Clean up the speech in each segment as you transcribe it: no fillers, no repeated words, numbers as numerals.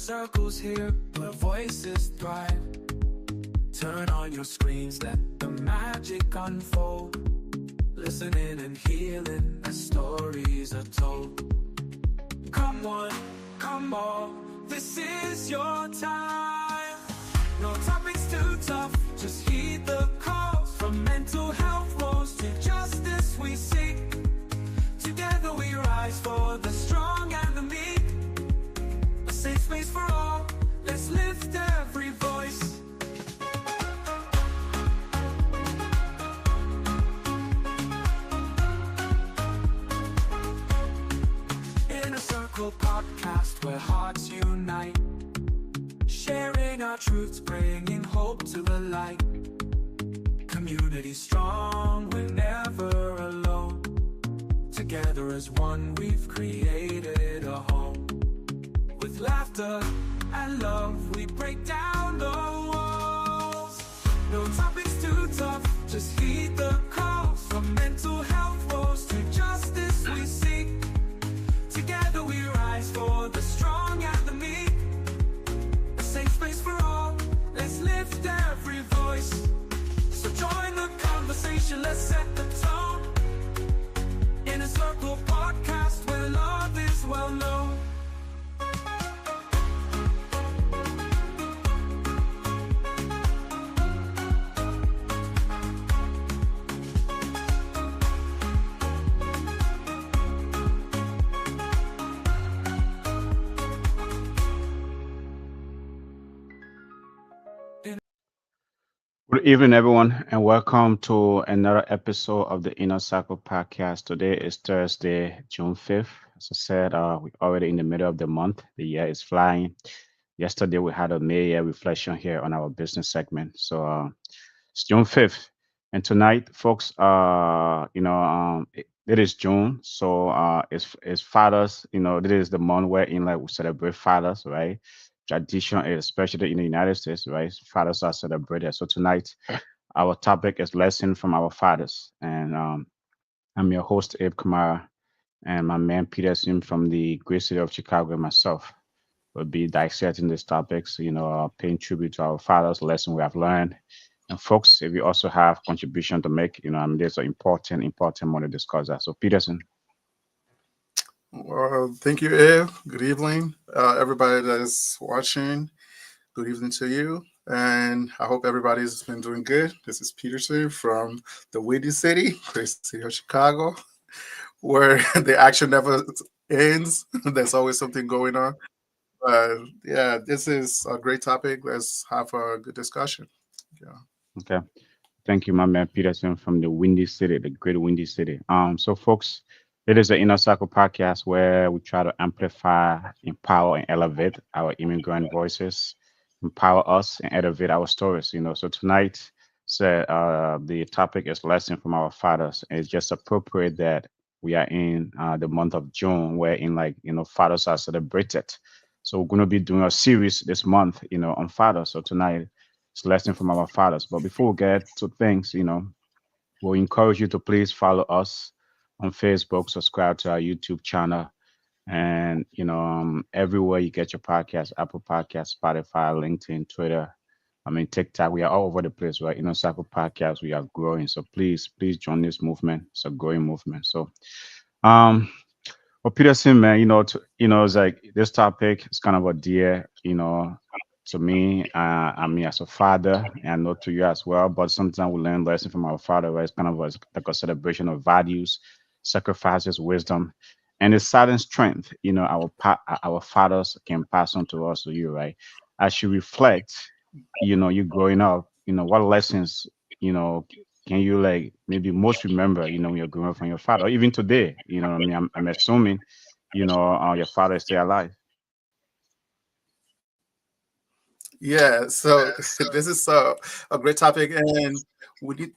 circles here where voices thrive. Turn on your screens, let the magic unfold. Listening and healing as stories are told. Come one, come all, this is your time. No topics too tough, just heed the calls. From mental health woes to justice we seek. Together we rise for the strong and the meek. A safe space for all, let's lift every voice. In a circle podcast where hearts unite. Sharing our truths, bringing hope to the light. Community strong, we're never alone. Together as one, we've created a home. With laughter and love, we break down the walls. No topics too tough, just heed the calls. From mental health woes to justice we seek. Together we rise for the strong and the meek. A safe space for all, let's lift every voice. So join the conversation, let's set the tone. In a circle podcast where love is well known. Good evening, everyone, and welcome to another episode of the Inner Circle podcast. Today is Thursday, June 5th. As I said, we're already in the middle of the month. The year is flying. Yesterday, we had a May year reflection here on our business segment. So it's June 5th. And tonight, folks, it is June. So it's Fathers. This is the month wherein like we celebrate fathers, right? Tradition, especially in the United States, right? Fathers are celebrated. So tonight, our topic is lesson from our fathers, and I'm your host Abe Kamara, and my man Peterson from the great city of Chicago and myself will be dissecting these topics. Paying tribute to our fathers, lesson we have learned. And folks, if you also have contribution to make, there's an important one to discuss that. So Peterson. Well, thank you, Abe. Good evening, everybody that is watching. Good evening to you, and I hope everybody's been doing good. This is Peterson from the Windy City, great city of Chicago, where the action never ends. There's always something going on. But yeah, this is a great topic. Let's have a good discussion. Yeah. Okay. Thank you, my man Peterson from the Windy City, the great Windy City. So folks, it is the Inner Circle podcast where we try to amplify, empower, and elevate our immigrant voices, empower us, and elevate our stories. So tonight, the topic is lesson from our fathers. It's just appropriate that we are in the month of June, wherein fathers are celebrated. So we're going to be doing a series this month, on fathers. So tonight, it's lesson from our fathers. But before we get to things, we'll encourage you to please follow us on Facebook, subscribe to our YouTube channel, and everywhere you get your podcast, Apple Podcasts, Spotify, LinkedIn, Twitter, TikTok. We are all over the place, right? Circle Podcast, we are growing. So please join this movement. It's a growing movement. So well, Peterson, man, it's like this topic is kind of a dear, to me. As a father, and I know to you as well. But sometimes we learn lessons from our father, right? It's kind of like a celebration of values, sacrifices, wisdom, and the silent strength. Our fathers can pass on to us, to you, right? As you reflect, you growing up, what lessons, can you like maybe most remember, when you're growing up from your father, or even today, I'm assuming, your father is still alive. Yeah. So this is a great topic, and we did.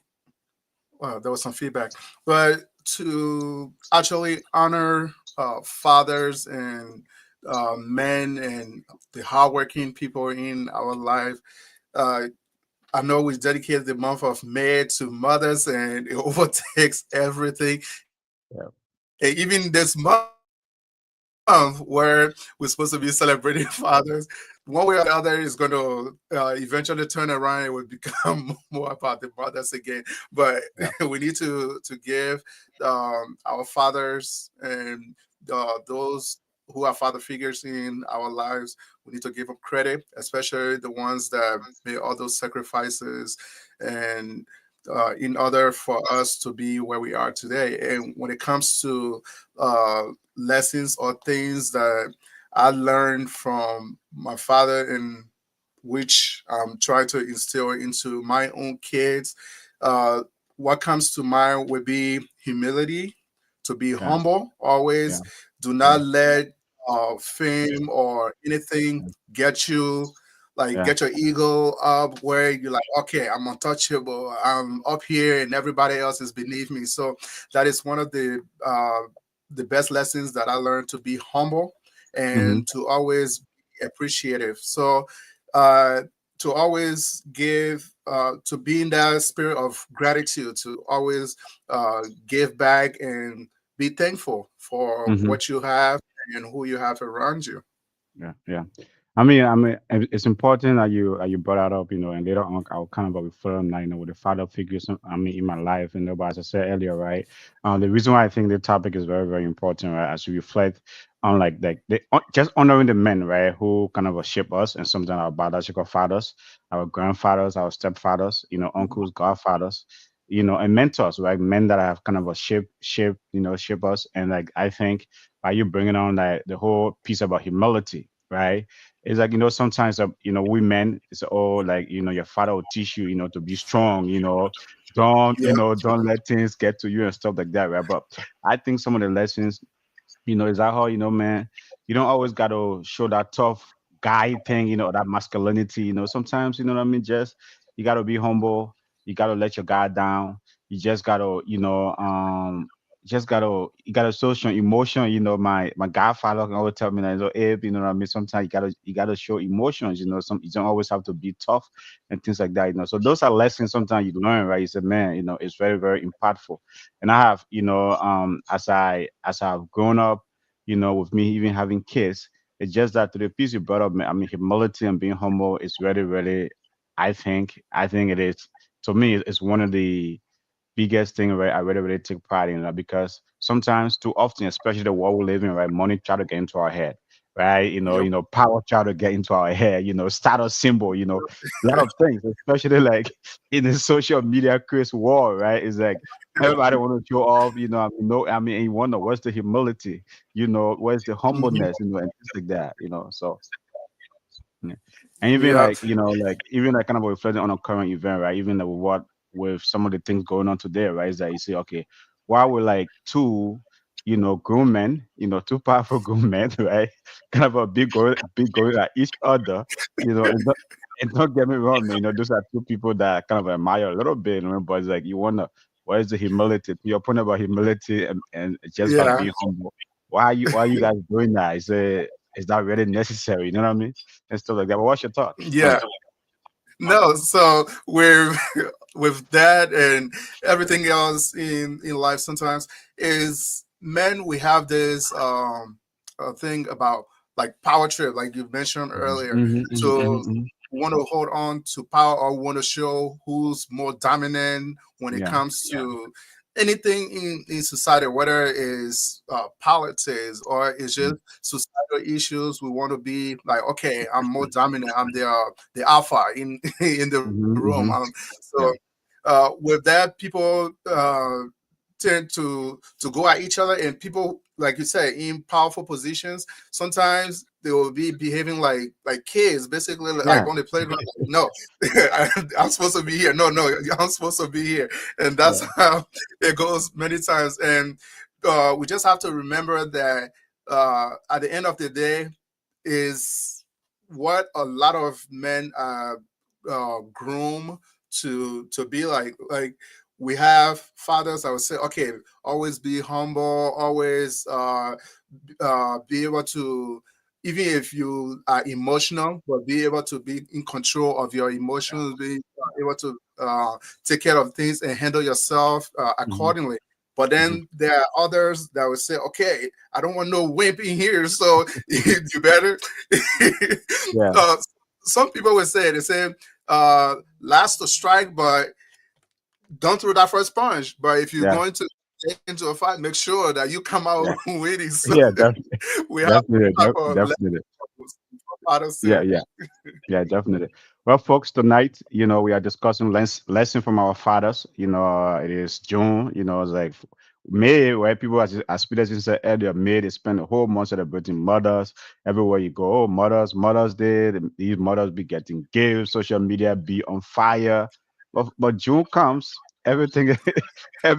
Well, there was some feedback, but to actually honor fathers and men and the hardworking people in our life. Uh, I know we dedicated the month of May to mothers, and it overtakes everything. Yeah. And even this month, where we're supposed to be celebrating fathers. One way or the other is going to eventually turn around. It will become more about the mothers again. But Yeah. we need to give our fathers and those who are father figures in our lives, we need to give them credit, especially the ones that made all those sacrifices and in order for us to be where we are today. And when it comes to uh, lessons or things that I learned from my father, and which I'm trying to instill into my own kids, uh, what comes to mind would be humility, to be Yeah. humble always. Yeah. Do Yeah. not let fame or anything get you, like Yeah. get your ego up where you're like, okay, I'm untouchable, I'm up here and everybody else is beneath me. So that is one of the best lessons that I learned, to be humble Mm-hmm. and to always be appreciative. So uh, to always give, to be in that spirit of gratitude, to always give back and be thankful for Mm-hmm. what you have and who you have around you. Yeah, yeah. I mean, it's important that you brought that up, and later on I'll kind of refer on that, with the father figures. I mean, in my life, but as I said earlier, right? The reason why I think the topic is very, very important, right? As we reflect on like just honoring the men, right, who kind of shape us, and sometimes our biological fathers, our grandfathers, our stepfathers, uncles, godfathers, and mentors, right? Men that have kind of a shape us, and like I think by you bringing on like the whole piece about humility, right? It's like, sometimes, we men, it's all like, your father will teach you, to be strong, don't, Yeah, don't let things get to you and stuff like that, right? But I think some of the lessons, is that how, man, you don't always got to show that tough guy thing, that masculinity, sometimes, what I mean? Just, you got to be humble. You got to let your guard down. You just got to, you gotta show some emotion. My godfather can always tell me that, Abe, what I mean? Sometimes you gotta show emotions, some, you don't always have to be tough and things like that, So those are lessons sometimes you learn, right? You say, man, it's very, very impactful. And I have, as I've grown up, with me even having kids, it's just that to the piece you brought up, man, I mean, humility and being humble is really, really, I think it is, to me, it's one of the biggest thing, right? I really, really take pride in that, because sometimes, too often, especially the world we live in, right? Money try to get into our head, right? yep, Power try to get into our head, status symbol, a lot of things, especially like in the social media craze war, right? It's like everybody want to show off, I mean, no, I mean, and you wonder where's the humility, where's the mhm, humbleness, and things like that, So yeah. And even yep, like even like kind of reflecting on a current event, right? Even like with some of the things going on today, right? Is that you say, okay, while we're like two, grown men, two powerful grown men, right? Kind of a big going at each other, and don't get me wrong, man, those are two people that I kind of admire a little bit, but it's like you wonder where's the humility? Your point about humility and just by yeah, being humble. Why you guys doing that? Is that really necessary? You know what I mean? And stuff like that. But what's your thought? Go yeah. ahead. No, so we're with that and everything else in life. Sometimes is men. We have this thing about like power trip, like you mentioned earlier. Mm-hmm, So mm-hmm. want to hold on to power or want to show who's more dominant when it Yeah. comes to anything in society, whether it is politics or it's just societal issues. We want to be like, okay, I'm more dominant. I'm the alpha in in the Mm-hmm, room. mm-hmm. So Yeah. with that, people tend to go at each other, and people, like you say, in powerful positions, sometimes they will be behaving like kids, basically like Yeah. on the playground. Like, no, I'm supposed to be here. No, no, I'm supposed to be here, and that's Yeah. how it goes many times. And we just have to remember that at the end of the day, is what a lot of men groom to be like we have fathers that would say, okay, always be humble, always be able to, even if you are emotional, but be able to be in control of your Yeah. emotions, be able to take care of things and handle yourself Mm-hmm. accordingly. But Mhm. then there are others that would say, okay, I don't want no wimp in here, so you better. Yeah, uh, some people would say, they say, last to strike, but don't throw that first punch. But if you're yeah, going to get into a fight, make sure that you come out yeah, winning. So yeah. we have Definitely, type of definitely. lessons Yeah, here. yeah. Yeah, definitely. Well, folks, tonight, we are discussing lesson from our fathers. It is June. It's like May, where people, as Peter said earlier, May they spend the whole month celebrating mothers. Everywhere you go, oh, Mother's Day. These mothers be getting gifts. Social media be on fire. But June comes, everything,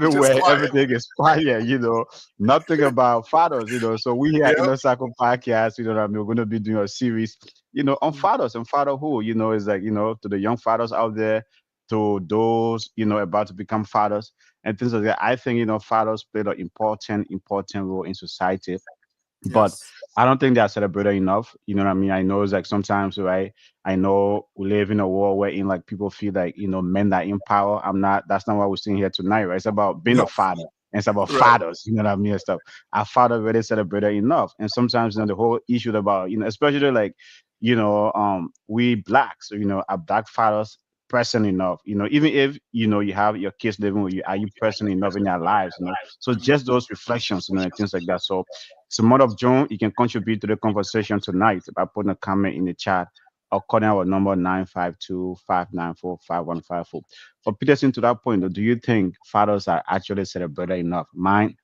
It's just everywhere, quiet. everything is fire. Nothing about fathers. So we here at Yep. Inner Circle Podcast. You know what I mean? We're going to be doing a series on fathers and fatherhood. Is like, to the young fathers out there, to those, about to become fathers and things like that. I think, fathers play an important role in society, but Yes. I don't think they are celebrated enough. You know what I mean? I know it's like sometimes, right? I know we live in a world where in like people feel like, men that in power. That's not what we're seeing here tonight, right? It's about being a No. father. And it's about Right. fathers, you know what I mean? And stuff. Our father really celebrated enough. And sometimes, the whole issue about, especially like, we blacks, our black fathers present enough, even if, you have your kids living with you, are you present enough in their lives, So just those reflections, and things like that. So, month of June, you can contribute to the conversation tonight by putting a comment in the chat or calling our number 952-594-5154. But Peterson, to that point, though, do you think fathers are actually celebrated enough? My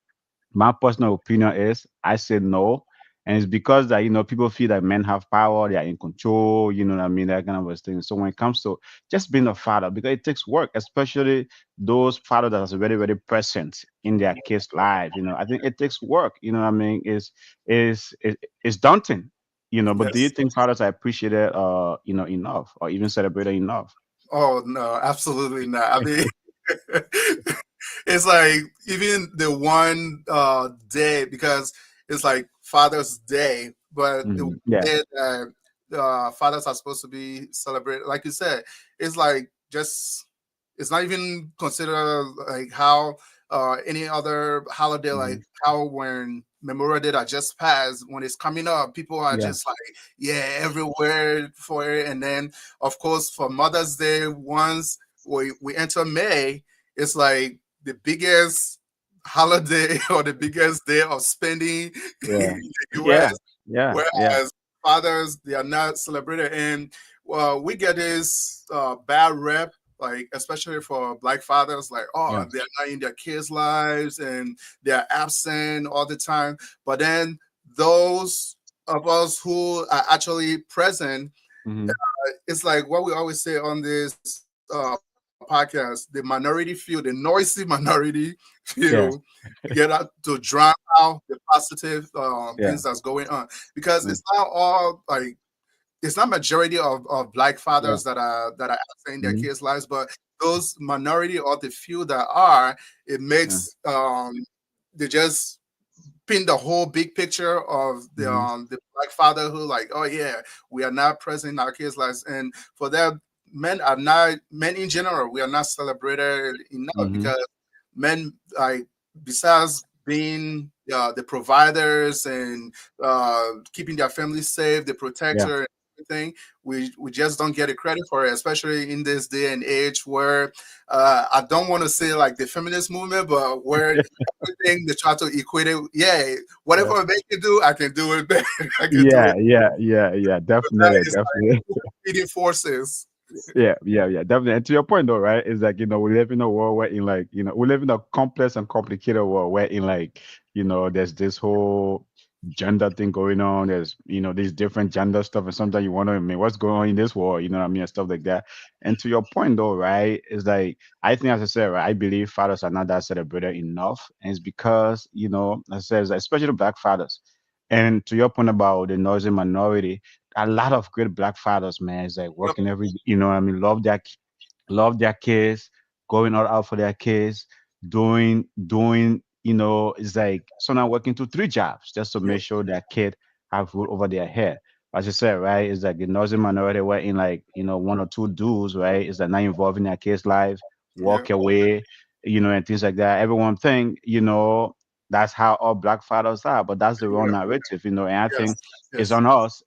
personal opinion is I say no. And it's because that, people feel that men have power, they are in control, you know what I mean, that kind of a thing. So when it comes to just being a father, because it takes work, especially those fathers that are very, very present in their kids' life, I think it takes work, you know what I mean, is daunting, but do you Yes. think fathers are appreciated enough or even celebrated enough? Oh no, absolutely not. I mean, it's like even the one day, because it's like Father's Day, but the Yeah, day that fathers are supposed to be celebrated, like you said, it's like just it's not even considered like how any other holiday, hmm like how when Memorial Day that just passed, when it's coming up, people are yeah, just like, yeah, everywhere for it. And then, of course, for Mother's Day, once we enter May, it's like the biggest holiday or the biggest day of spending yeah, in the yeah, US. yeah, yeah, Whereas fathers, they are not celebrated. And well, we get this bad rep, like especially for black fathers, like, oh, yeah. they're not in their kids' lives and they're absent all the time. But then those of us who are actually present, hmm it's like what we always say on this podcast, the minority field, the noisy minority field, Yeah, get out to drown out the positive things yeah, that's going on, because yeah, it's not all like it's not majority of black yeah. fathers that are absent in their hmm kids' lives, but those minority or the few that are, it yeah. makes they just paint the whole big picture of hmm the black fatherhood, like, oh yeah, we are not present in our kids' lives. And for that, men in general, we are not celebrated enough, hmm because men, like, besides being the providers and keeping their families safe, the Yeah, protector and everything, we just don't get a credit for it, especially in this day and age where I don't want to say like the feminist movement, but where everything they try to equate it. Yeah, yeah, whatever they can do, I can do it better. I can do yeah, it. yeah, yeah, yeah. That Definitely, is definitely. like competing forces. Yeah, yeah, yeah, definitely. And to your point though, right? It's like, we live in a world where we live in a complex and complicated world where there's this whole gender thing going on. There's, these different gender stuff. And sometimes you wonder, I mean, what's going on in this world? You know what I mean? And stuff like that. And to your point though, right? It's like, I think, as I said, right, I believe fathers are not that celebrated enough. And it's because, as I said, it's like, especially black fathers. And to your point about the noisy minority, a lot of great black fathers, man, is like Yep. working what I mean, love their kids, going all out for their kids, doing, it's like sometimes working 2, 3 jobs just to Yep. make sure their kid have food over their head. As you said, right, it's like the Northern minority where in like, 1 or 2 dudes, right, is like not involved in their kids' life, Yeah. walk away. and things like that. Everyone think, that's how all black fathers are, but that's the wrong Yeah. narrative, and I Yes. think Yes.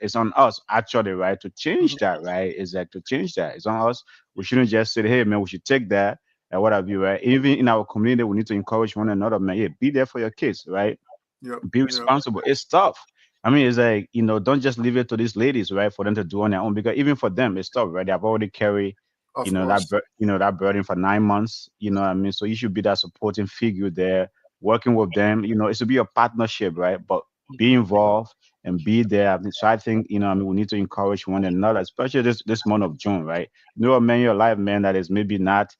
it's on us actually, right, to change Mhm. that, right? Is that to change that? It's on us. We shouldn't just say, hey man, we should take that and what have you, right? Even in our community, we need to encourage one another, man. Yeah, be there for your kids, right? Yep. Be Yep. responsible. It's tough. I mean, it's like, don't just leave it to these ladies, right? For them to do on their own, because even for them, it's tough, right? They've already carried, Of course. that burden for 9 months. You know what I mean? So you should be that supporting figure there, working with them. It should be a partnership, right? But be Mhm. involved and be there. So I think, I mean, we need to encourage one another, especially this month of June, right? A man in your life, man, that is maybe not,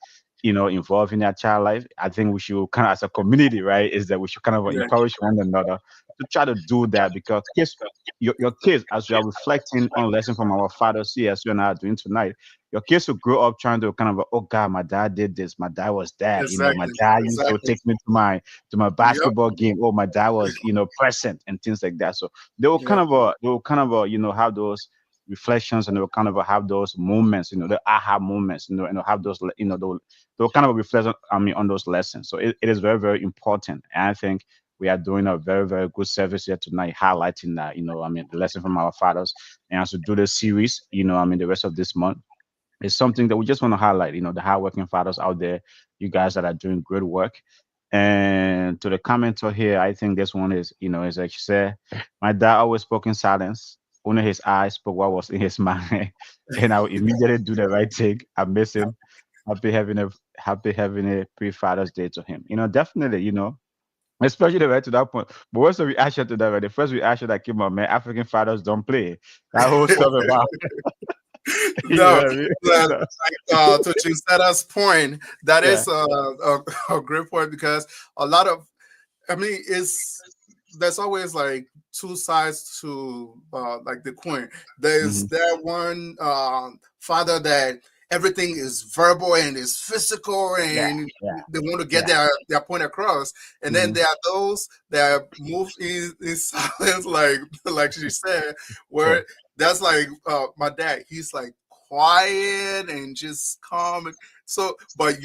involved in their child life. I think we should kind of, as a community, right, is that we should kind of Yeah. encourage one another to try to do that, because kids, your kids, as we are reflecting on lesson from our fathers here, as you and I are doing tonight, your kids will grow up trying to kind of, oh God, my dad did this, my dad was that, my Exactly. dad used to Exactly. take me to my Yep. basketball game. Oh, my dad was, present and things like that. So Yep. they will kind of have those reflections, and they will kind of have those moments, the aha moments, and they'll have those, they'll kind of reflect on, I mean, on those lessons. So it is very, very important. And I think we are doing a very, very good service here tonight, highlighting that, I mean, the lesson from our fathers. And as we do this series, I mean, the rest of this month, it's something that we just want to highlight, the hardworking fathers out there, you guys that are doing great work. And to the commenter here, I think this one is, is like she said, my dad always spoke in silence. Only his eyes spoke what was in his mind. And I would immediately do the right thing. I miss him. Happy having a pre-Father's Day to him. Definitely, especially right to that point. But what's the reaction to that? Right? The first reaction that came out, man, African fathers don't play. That whole stuff about, you know No, what I mean? but So, to Chinseda's point, that yeah. is a great point because a lot of, I mean, it's there's always like two sides to like the coin. There's Hmm. that one father that everything is verbal and is physical Yeah. and Yeah. they want to get Yeah. their point across. And then Hmm. there are those that move in silence, like she said, Yeah. where that's like my dad. He's like quiet and just calm. So, but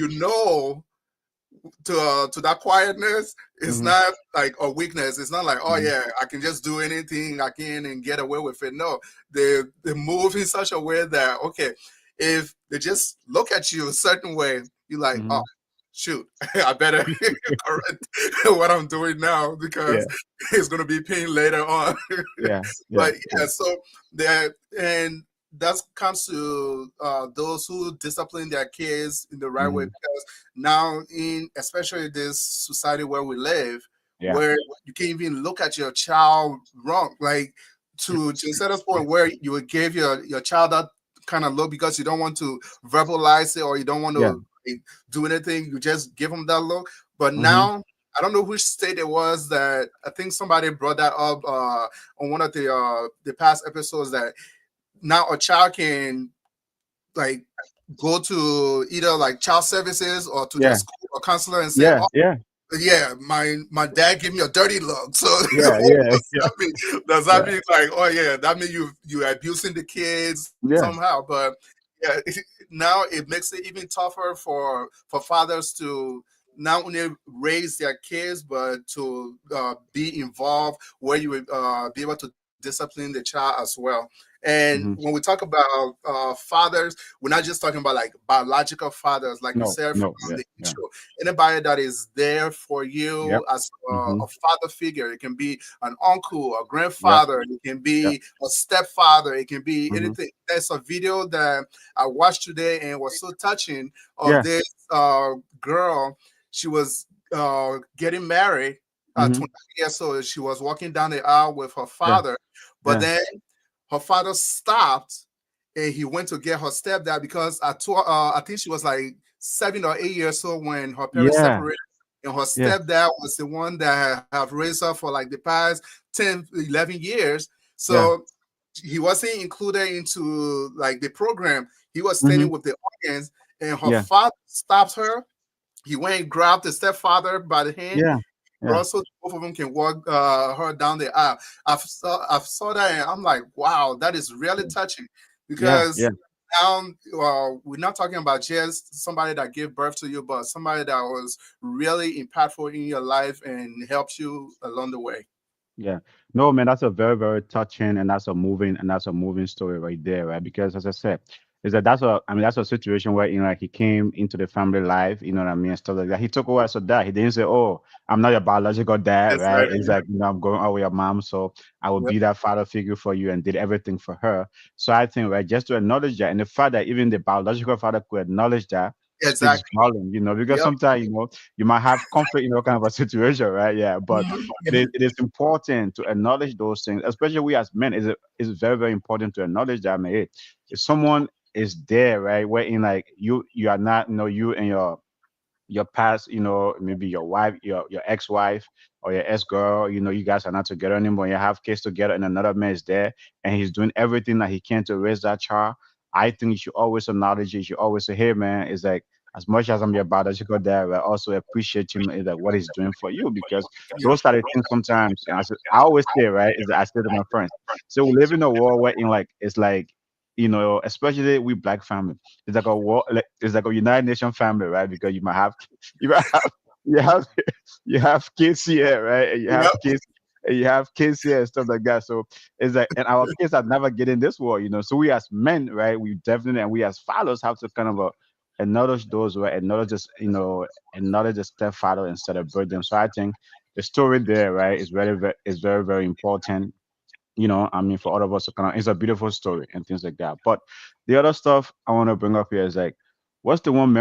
to that quietness, it's Hmm. not like a weakness. It's not like, oh Hmm. yeah, I can just do anything I can and get away with it. No, they move in such a way that okay, if they just look at you a certain way, you're like, oh Hmm. shoot, I better correct what I'm doing now Yeah. because it's gonna be pain later on. Yeah. Yeah. But Yeah. yeah, so that and that comes to those who discipline their kids in the right way Hmm. because now in especially this society where we live Yeah. where you can't even look at your child wrong like to set a point where you would give your child that kind of look because you don't want to verbalize it or you don't want Yeah. to like, do anything you just give them that look but Hmm. now I don't know which state it was that I think somebody brought that up on one of the past episodes that now a child can like go to either like child services or to their Yeah. school or counselor and say, Yeah. "Oh, Yeah. yeah, my dad gave me a dirty look." So Yeah. what Yeah. does Yeah. that mean? Does that Yeah. mean like, oh yeah, that means you abusing the kids Yeah. somehow? But yeah, now it makes it even tougher for fathers to not only raise their kids but to be involved where you would be able to discipline the child as well. And Hmm. when we talk about fathers, we're not just talking about like biological fathers, like you No. said from No. Yeah. the Yeah. intro. Anybody that is there for Yep. you as Hmm. a father figure. It can be an uncle, a Yep. grandfather. It can Yep. be a stepfather. It can be Hmm. anything. There's a video that I watched today and was so touching of Yeah. this girl. She was getting married at Hmm. 20 years old. She was walking down the aisle with her Yeah. father, but Yeah. then her father stopped and he went to get her stepdad because I think she was like 7 or 8 years old when her parents Yeah. separated. And her Yeah. stepdad was the one that have raised her for like the past 10, 11 years. Yeah. So he wasn't included into like the program. He was Hmm. standing with the audience and her Yeah. father stopped her. He went and grabbed the stepfather by the hand Yeah. Yeah. bro, so both of them can walk her down the aisle. I saw that and I'm like, wow, that is really touching Yeah. because Yeah. we're not talking about just somebody that gave birth to you, but somebody that was really impactful in your life and helped you along the way. Yeah. No, man, that's a very, very touching and that's a moving story right there, right? Because as I said, is that that's a situation where like he came into the family life, you know what I mean, and stuff like that. He took over as a dad. He didn't say, "Oh, I'm not your biological dad," That's right? right. It's like, I'm going out with your mom, so I will Yep. be that father figure for you and did everything for her. So I think, right, just to acknowledge that and the fact that even the biological father could acknowledge that speaks Exactly. volume, because Yep. sometimes, you might have conflict, kind of a situation, right? Yeah. But Mhm. it is important to acknowledge those things, especially we as men. Is very, very important to acknowledge that, man. Hey, if someone is there, right, where in like you are not, you and your past, maybe your wife, your ex-wife or your ex-girl, you guys are not together anymore. You have kids together, and another man is there, and he's doing everything that he can to raise that child. I think you should always acknowledge it. You should always say, "Hey, man, it's like as much as I'm your biological dad, I also appreciate him like what he's doing for you because Yep. those are the things sometimes." And I always say, right, is that I say to my friends, so we live in a world where in like it's like especially we black family. It's like a war, like, it's like a United Nation family, right? Because you might have you have you have kids here, right? And Yep. you have kids here and stuff like that. So it's like, and our kids are never getting this war. So we as men, right? We definitely, and we as fathers have to kind of acknowledge those, right? Acknowledge the stepfather and celebrate them. So I think the story there, right, is very, very important. I mean, for all of us to kind of, it's a beautiful story and things like that. But the other stuff I want to bring up here is like, what's the one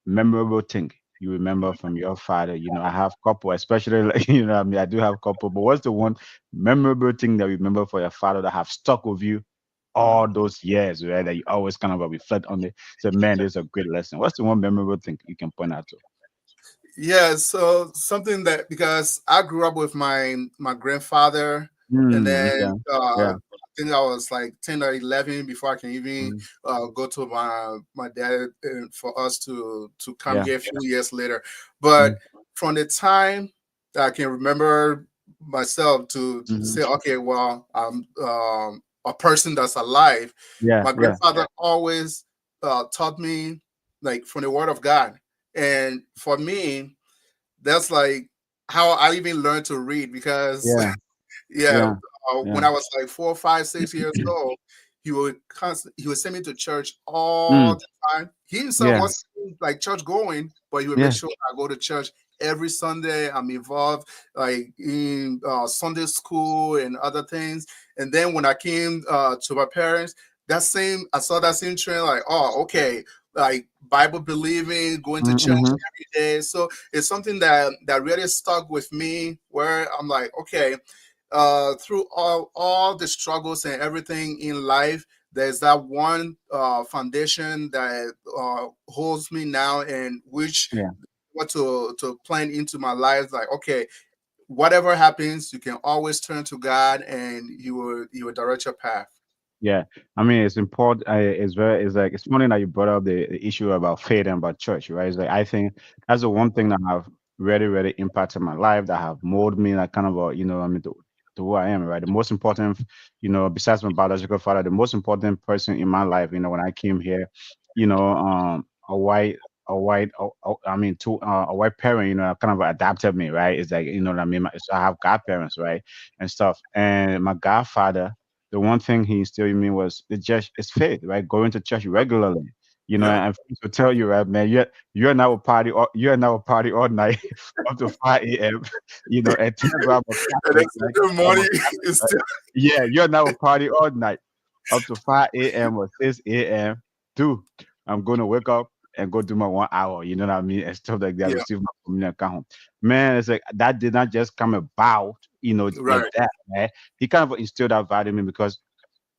memorable thing you remember from your father? I have couple, especially like, I mean, I do have couple, but what's the one memorable thing that you remember for your father that have stuck with you all Mhm. those years, right? That you always kind of reflect on it. So, man, this is a great lesson. What's the one memorable thing you can point out to? Yeah, so something that because I grew up with my grandfather, and Okay. then Yeah. I think I was like 10 or 11 before I can even Mm, go to my dad for us to come yeah. here a few years later. But Mm, from the time that I can remember myself to mhm. say, okay, well, I'm a person that's alive. Yeah. My Yeah. grandfather always taught me like from the Word of God, and for me, that's like how I even learned to read because Yeah. yeah, Yeah. when Yeah. I was like 4, 5, 6 years old, he would send me to church all Mm, the time. He himself yeah. wasn't like church going, but he would make Yeah. sure I go to church every Sunday. I'm involved like in Sunday school and other things. And then when I came to my parents, I saw that same trend. Like, oh, okay, like Bible believing, going to church Mhm. every day. So it's something that really stuck with me. Where I'm like, okay, through all the struggles and everything in life, there's that one foundation that holds me now, and which Yeah. what to plan into my life. Like, okay, whatever happens, you can always turn to God, and He will direct your path. Yeah, I mean, it's important. It's like it's funny that you brought up the issue about faith and about church, right? It's like I think that's the one thing that have really, really impacted my life, that have molded me, like kind of I mean, to who I am, right? The most important, besides my biological father, the most important person in my life, when I came here, a white, I mean, a white parent, kind of adapted me, right? It's like what I mean. So I have godparents, right, and stuff, and my godfather, the one thing he instilled in me was the just is faith, right? Going to church regularly. Yep. And friends will tell you, right, man, you're now a party all night up to 5 a.m. And tell you I'm a And Catholic, that's right? good I'm a morning. Catholic, It's right? still Yeah, you're now a party all night up to 5 a.m. or 6 a.m. Dude, I'm gonna wake up and go do my 1 hour, you know what I mean? And stuff like that, yeah, receive my communion and come home. Man, it's like that did not just come about, like right. that, right? He kind of instilled that value in me because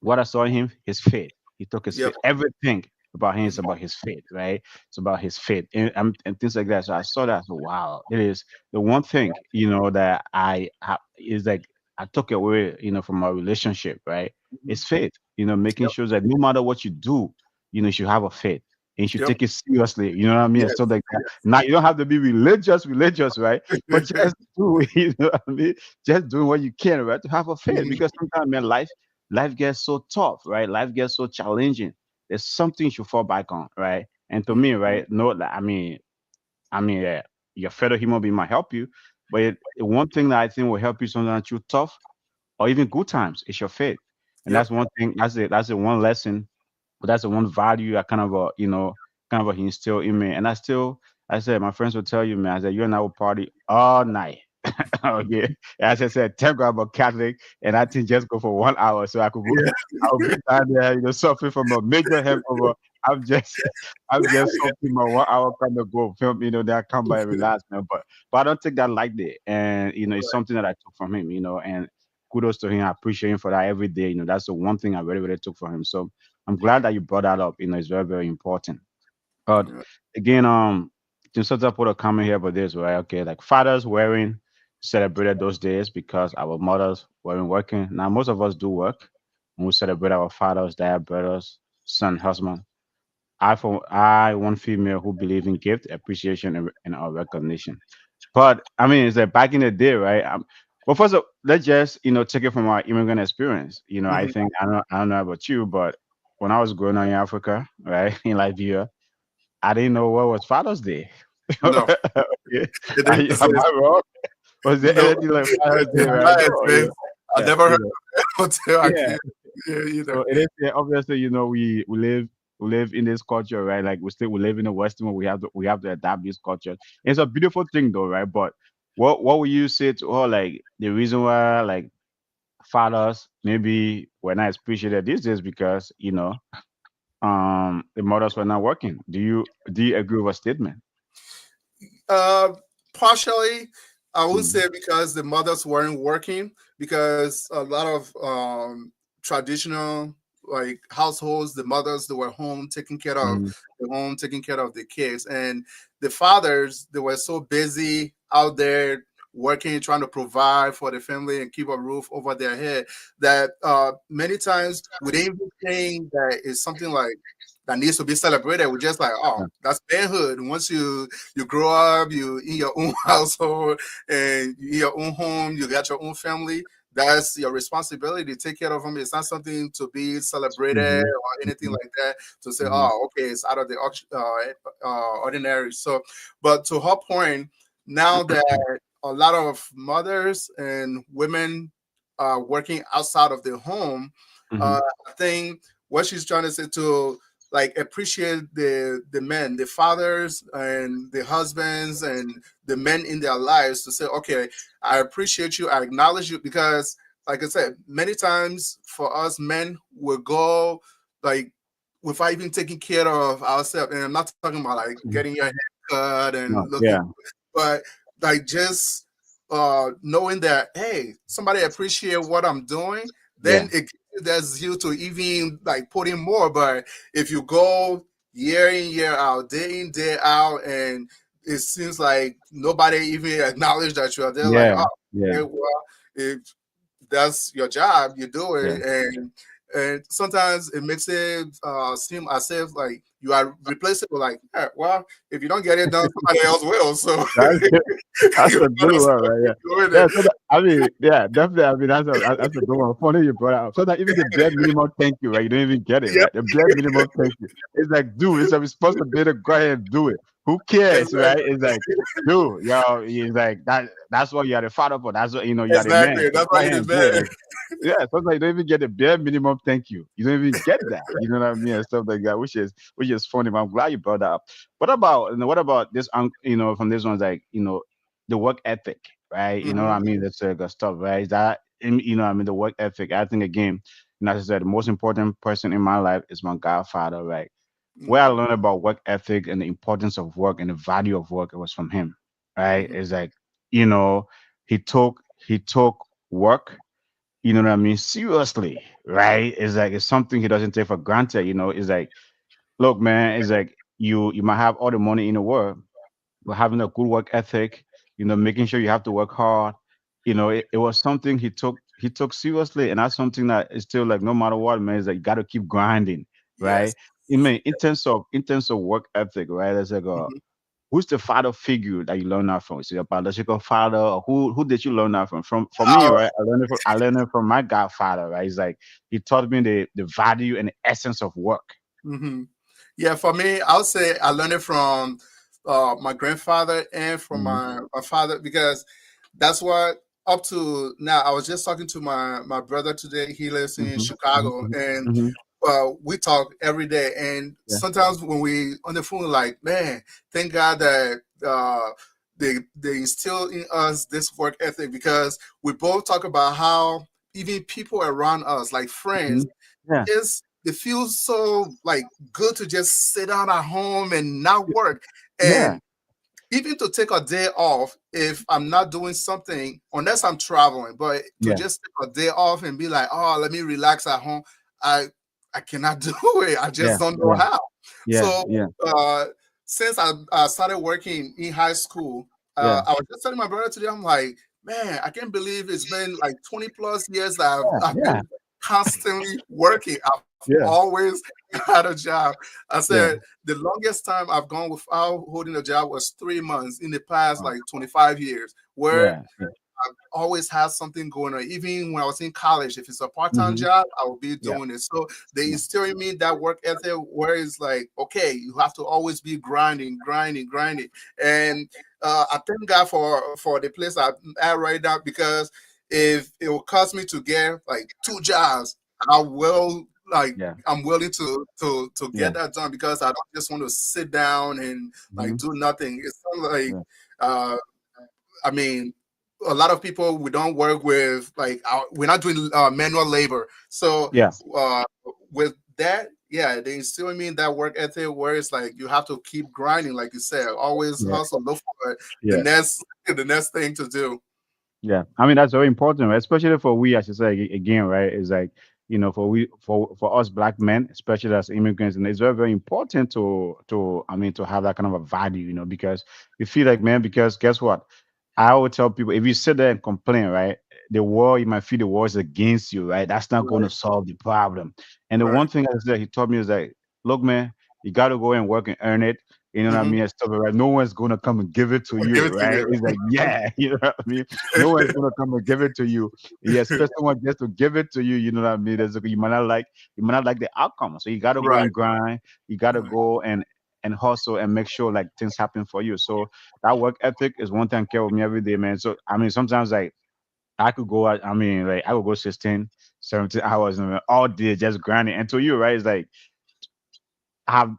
what I saw in him, his faith. He took his Yep. faith. Everything about him is Mhm. about his faith, right? It's about his faith and things like that. So I saw that. So wow, it is the one thing that I have is like I took away, from our relationship, right? It's faith. Making Yep. sure that no matter what you do, you should have a faith. And you should Yep. take it seriously, you know what I mean? And Yes. stuff like that. Now you don't have to be religious, right? But just do, you know what I mean? Just doing what you can, right? To have a faith. Mhm. Because sometimes, man, life gets so tough, right? Life gets so challenging. there's something you should fall back on, right? And to me, right, no, like, I mean, your fellow human being might help you, but one thing that I think will help you sometimes through tough or even good times is your faith. And Yep. that's one thing. That's the one lesson, but that's the one value I kind of kind of instill in me. And I said, my friends will tell you, man. I said, you and I will party all night. Oh yeah. As I said, thank God I'm a Catholic, and I think just go for 1 hour so Yeah. I'll be down there, suffering from a major hangover. I'm just, I'm just something my 1 hour kind of go film, then I come by and relax, man. But I don't take that lightly, and it's something that I took from him, and kudos to him. I appreciate him for that every day. That's the one thing I really, really took from him. So I'm glad that you brought that up. It's very, very important. But Yeah. again, just sort of put a comment here about this, right? Okay, like fathers wearing celebrated those days because our mothers weren't working. Now most of us do work, and we celebrate our fathers, dad, brothers, son, husband. I one female who believe in gift, appreciation, and our recognition. But I mean, it's like back in the day, right? Well, first of all, let's just take it from our immigrant experience. I Mhm. think I don't know about you, but when I was growing up in Africa, right, in Liberia, I didn't know what was Father's Day. No, Okay. it didn't Am exist. I wrong? Was there No, anything like Father's Day, in right? my No, experience, I yeah, never heard of it until I yeah. came here So either. it is, yeah, obviously, we live in this culture, right? Like we live in the Western world. We have to adapt this culture. It's a beautiful thing, though, right? But what would you say to all like the reason why like fathers maybe were not appreciated these days because the mothers were not working? Do you agree with a statement? Uh, Partially, I would Mm-hmm. say because the mothers weren't working, because a lot of traditional like households, the mothers they were home taking care of Mm-hmm. the home, taking care of the kids, and the fathers they were so busy out there working, trying to provide for the family and keep a roof over their head that many times we didn't even think that it's something like that needs to be celebrated. We're just like, oh, Yeah. that's manhood. Once you grow up, you in your own household and in your own home, you got your own family. That's your responsibility to take care of them. It's not something to be celebrated Mm-hmm. or anything Mm-hmm. like that. To say, Mm-hmm. oh, okay, it's out of the ordinary. So, but to her point, now that a lot of mothers and women are working outside of the home, Mm-hmm. I think what she's trying to say to like appreciate the men, the fathers and the husbands and the men in their lives to say, okay, I appreciate you, I acknowledge you, because like I said, many times for us men will go like without even taking care of ourselves. And I'm not talking about like Mm-hmm. getting your hair cut and No, looking, yeah, but like just knowing that hey, somebody appreciate what I'm doing, yeah, then it there's you to even like put in more. But if you go year in year out, day in day out, and it seems like nobody even acknowledge that you are there, like yeah, oh, yeah, okay, well, if that's your job, you do yeah. it, and sometimes it makes it seem as if like you are replaceable. Like, "Yeah, well, if you don't get it done, somebody else will. So That's that's you a might good as one, well right? keep Yeah, doing yeah. it. So that, I mean, yeah, definitely. I mean, that's a good one. Funny you brought it up. So that even the bare minimum thank you, right? You don't even get it, Yep, right? The bare minimum thank you. It's like, dude, it's a responsibility. Go ahead and do it. Who cares, right? exactly, It's like, dude, it's like that. That's what you are the father for. That's what you are the man. exactly. So That's go why you ahead did and do it. that. Like, yeah, sometimes you don't even get the bare minimum thank you. You don't even get that. You know what I mean? And stuff like that, which is funny. But I'm glad you brought that up. What about this? From this one's like the work ethic, right? You know what Hmm. I mean? That's good stuff, right? Is that I mean the work ethic. I think again, as I said, the most important person in my life is my godfather, right? Where I Hmm. learned about work ethic and the importance of work and the value of work, it was from him, right? Hmm. It's like you know he took work, you know what I mean, seriously, right? It's like it's something he doesn't take for granted. It's like, look, man, it's like you might have all the money in the world, but having a good work ethic, making sure you have to work hard, it was something he took seriously, and that's something that is still like no matter what, man, is like you got to keep grinding, Yes. right? I mean, in terms of work ethic, right? It's like Hmm. who's the father figure that you learn that from? Is it your biological father, or who did you learn that from? For me, Uh, right? I learned it from my godfather, right? It's like he taught me the value and the essence of work. hmm Yeah, for me, I would say I learned it from my grandfather and from Mm-hmm. my father, because that's what up to now. I was just talking to my brother today. He lives in Mm-hmm. Chicago, Mm-hmm. and Mm-hmm. we talk every day. And Yeah. sometimes when we on the phone, like, man, thank God that they instill in us this work ethic, because we both talk about how even people around us, like Mm-hmm. friends, Yeah. just it feels so like good to just sit down at home and not work. Yeah. And even to take a day off if I'm not doing something, unless I'm traveling, but to Yeah. just take a day off and be like, oh, let me relax at home, I I cannot do it. I Yeah. just don't know Yeah. how. Yeah. So Yeah. since I started working in high school, Yeah. I was just telling my brother today, I'm like, man, I can't believe it's been like 20 plus years that I've Yeah. been constantly working. I've Yeah. always had a job. I Yeah. said the longest time I've gone without holding a job was 3 months in the past Oh, like 25 years, where yeah. Yeah. always have something going on. Even when I was in college, if it's a part-time Mm-hmm. job, I will be Yeah. doing it. So they Yeah. instill in me that work ethic where it's like, okay, you have to always be grinding, grinding, grinding. And I thank God for the place I'm at right now, because if it will cost me to get like two jobs, I will like Yeah. I'm willing to Yeah. get that done, because I don't just want to sit down and like Mm-hmm. do nothing. It's not like Yeah. uh I mean, a lot of people we don't work with like we're not doing manual labor. So Yeah. uh, with that, yeah, they instill in me that work ethic where it's like you have to keep grinding, like you said, always Yeah. hustle, look for the Yeah. next thing to do. Yeah, I mean that's very important, right? Especially for we, as you say again, right? It's like for we, for us black men, especially as immigrants, and it's very very important to I mean to have that kind of a value, because you feel like man, because guess what? I always tell people if you sit there and complain, right? The war, you might feel the war is against you, right? That's not going to Right, solve the problem. And the one right. thing I said he told me is like, look, man, you got to go and work and earn it. You know what I hmm mean? And stuff, right? No one's gonna come and give it to Give you, it to right? It's like, yeah, you know what I mean? No one's gonna come and give it to you. Yeah, especially someone just to give it to you, you know what I mean? You might not like the outcome. So you gotta go right, and grind, you gotta right. go and hustle and make sure like things happen for you. So that work ethic is one thing care with me every day, man. So I mean sometimes like I could go out, I mean like I could go 16, 17 hours all day just grinding. And to you, right? It's like I have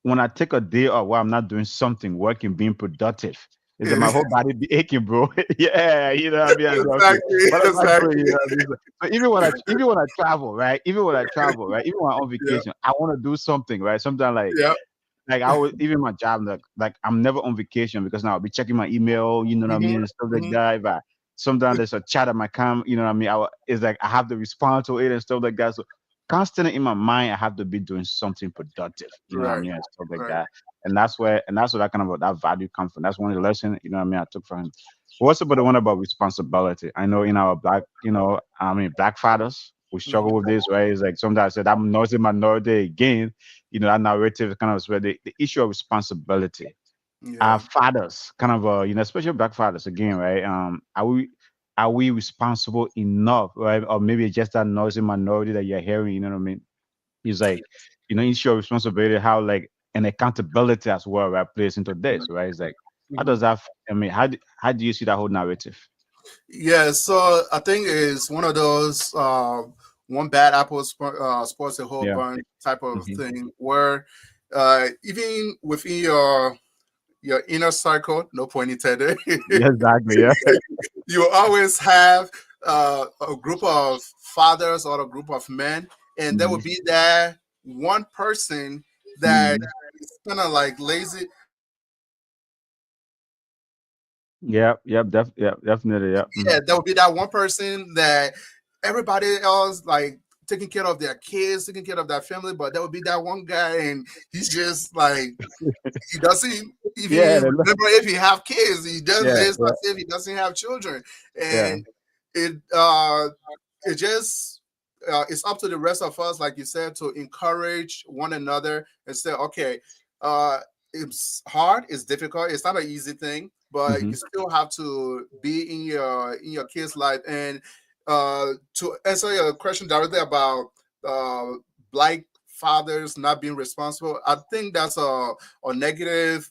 when I take a day off where I'm not doing something, working, being productive, is that my whole body be aching, bro. Yeah, you know what I mean? I say, okay, Exactly, what am I doing? You exactly. know what I mean? So even when I travel, right? Even when I travel, right? Even when I'm on Yeah, vacation, I want to do something, right? Sometimes yeah. like I always even my job like I'm never on vacation because now I'll be checking my email, you know what I hmm mean, and stuff like hmm that. If I sometimes there's a chat at my you know what I mean. It's like I have to respond to it and stuff like that. So constantly in my mind, I have to be doing something productive, you know what I Right, mean, and stuff like right. that. And that's where that kind of that value comes from. That's one of the lessons, you know what I mean, I took from him. What's about the one about responsibility? I know in our black, I mean black fathers, we struggle with hmm this, right? It's like sometimes I said I'm noticing minority again, that narrative is kind of spread the issue of responsibility. Our Yeah. fathers, kind of, especially black fathers, again, right? Are we responsible enough, right? Or maybe it's just that noisy minority that you're hearing, you know what I mean? It's like, issue of responsibility, how like an accountability as well, right, plays into this, right? It's like, how Mhm. does that? I mean, how do you see that whole narrative? Yeah, so I think it's one of those one bad apple spoils the whole Yeah. bunch type of Hmm. thing, where even within your inner circle, no pun intended, Yeah, exactly. Yeah. you always have a group of fathers or a group of men, and there will Hmm. be that one person that Hmm. is kind of like lazy. Yeah. Yep. Yeah. Definitely. Yeah. Yeah, there will be that one person that everybody else like taking care of their kids, taking care of their family, but there will be that one guy, and he's just like he doesn't even Yeah. remember if he have kids. He just Yeah. lives Yeah. as if he doesn't have children, Yeah. and it uh it just it's up to the rest of us, like you said, to encourage one another and say, okay, uh, it's hard, it's difficult, it's not an easy thing, but Hmm. you still have to be in your kid's life. And to answer your question directly about uh, black fathers not being responsible. I think that's a negative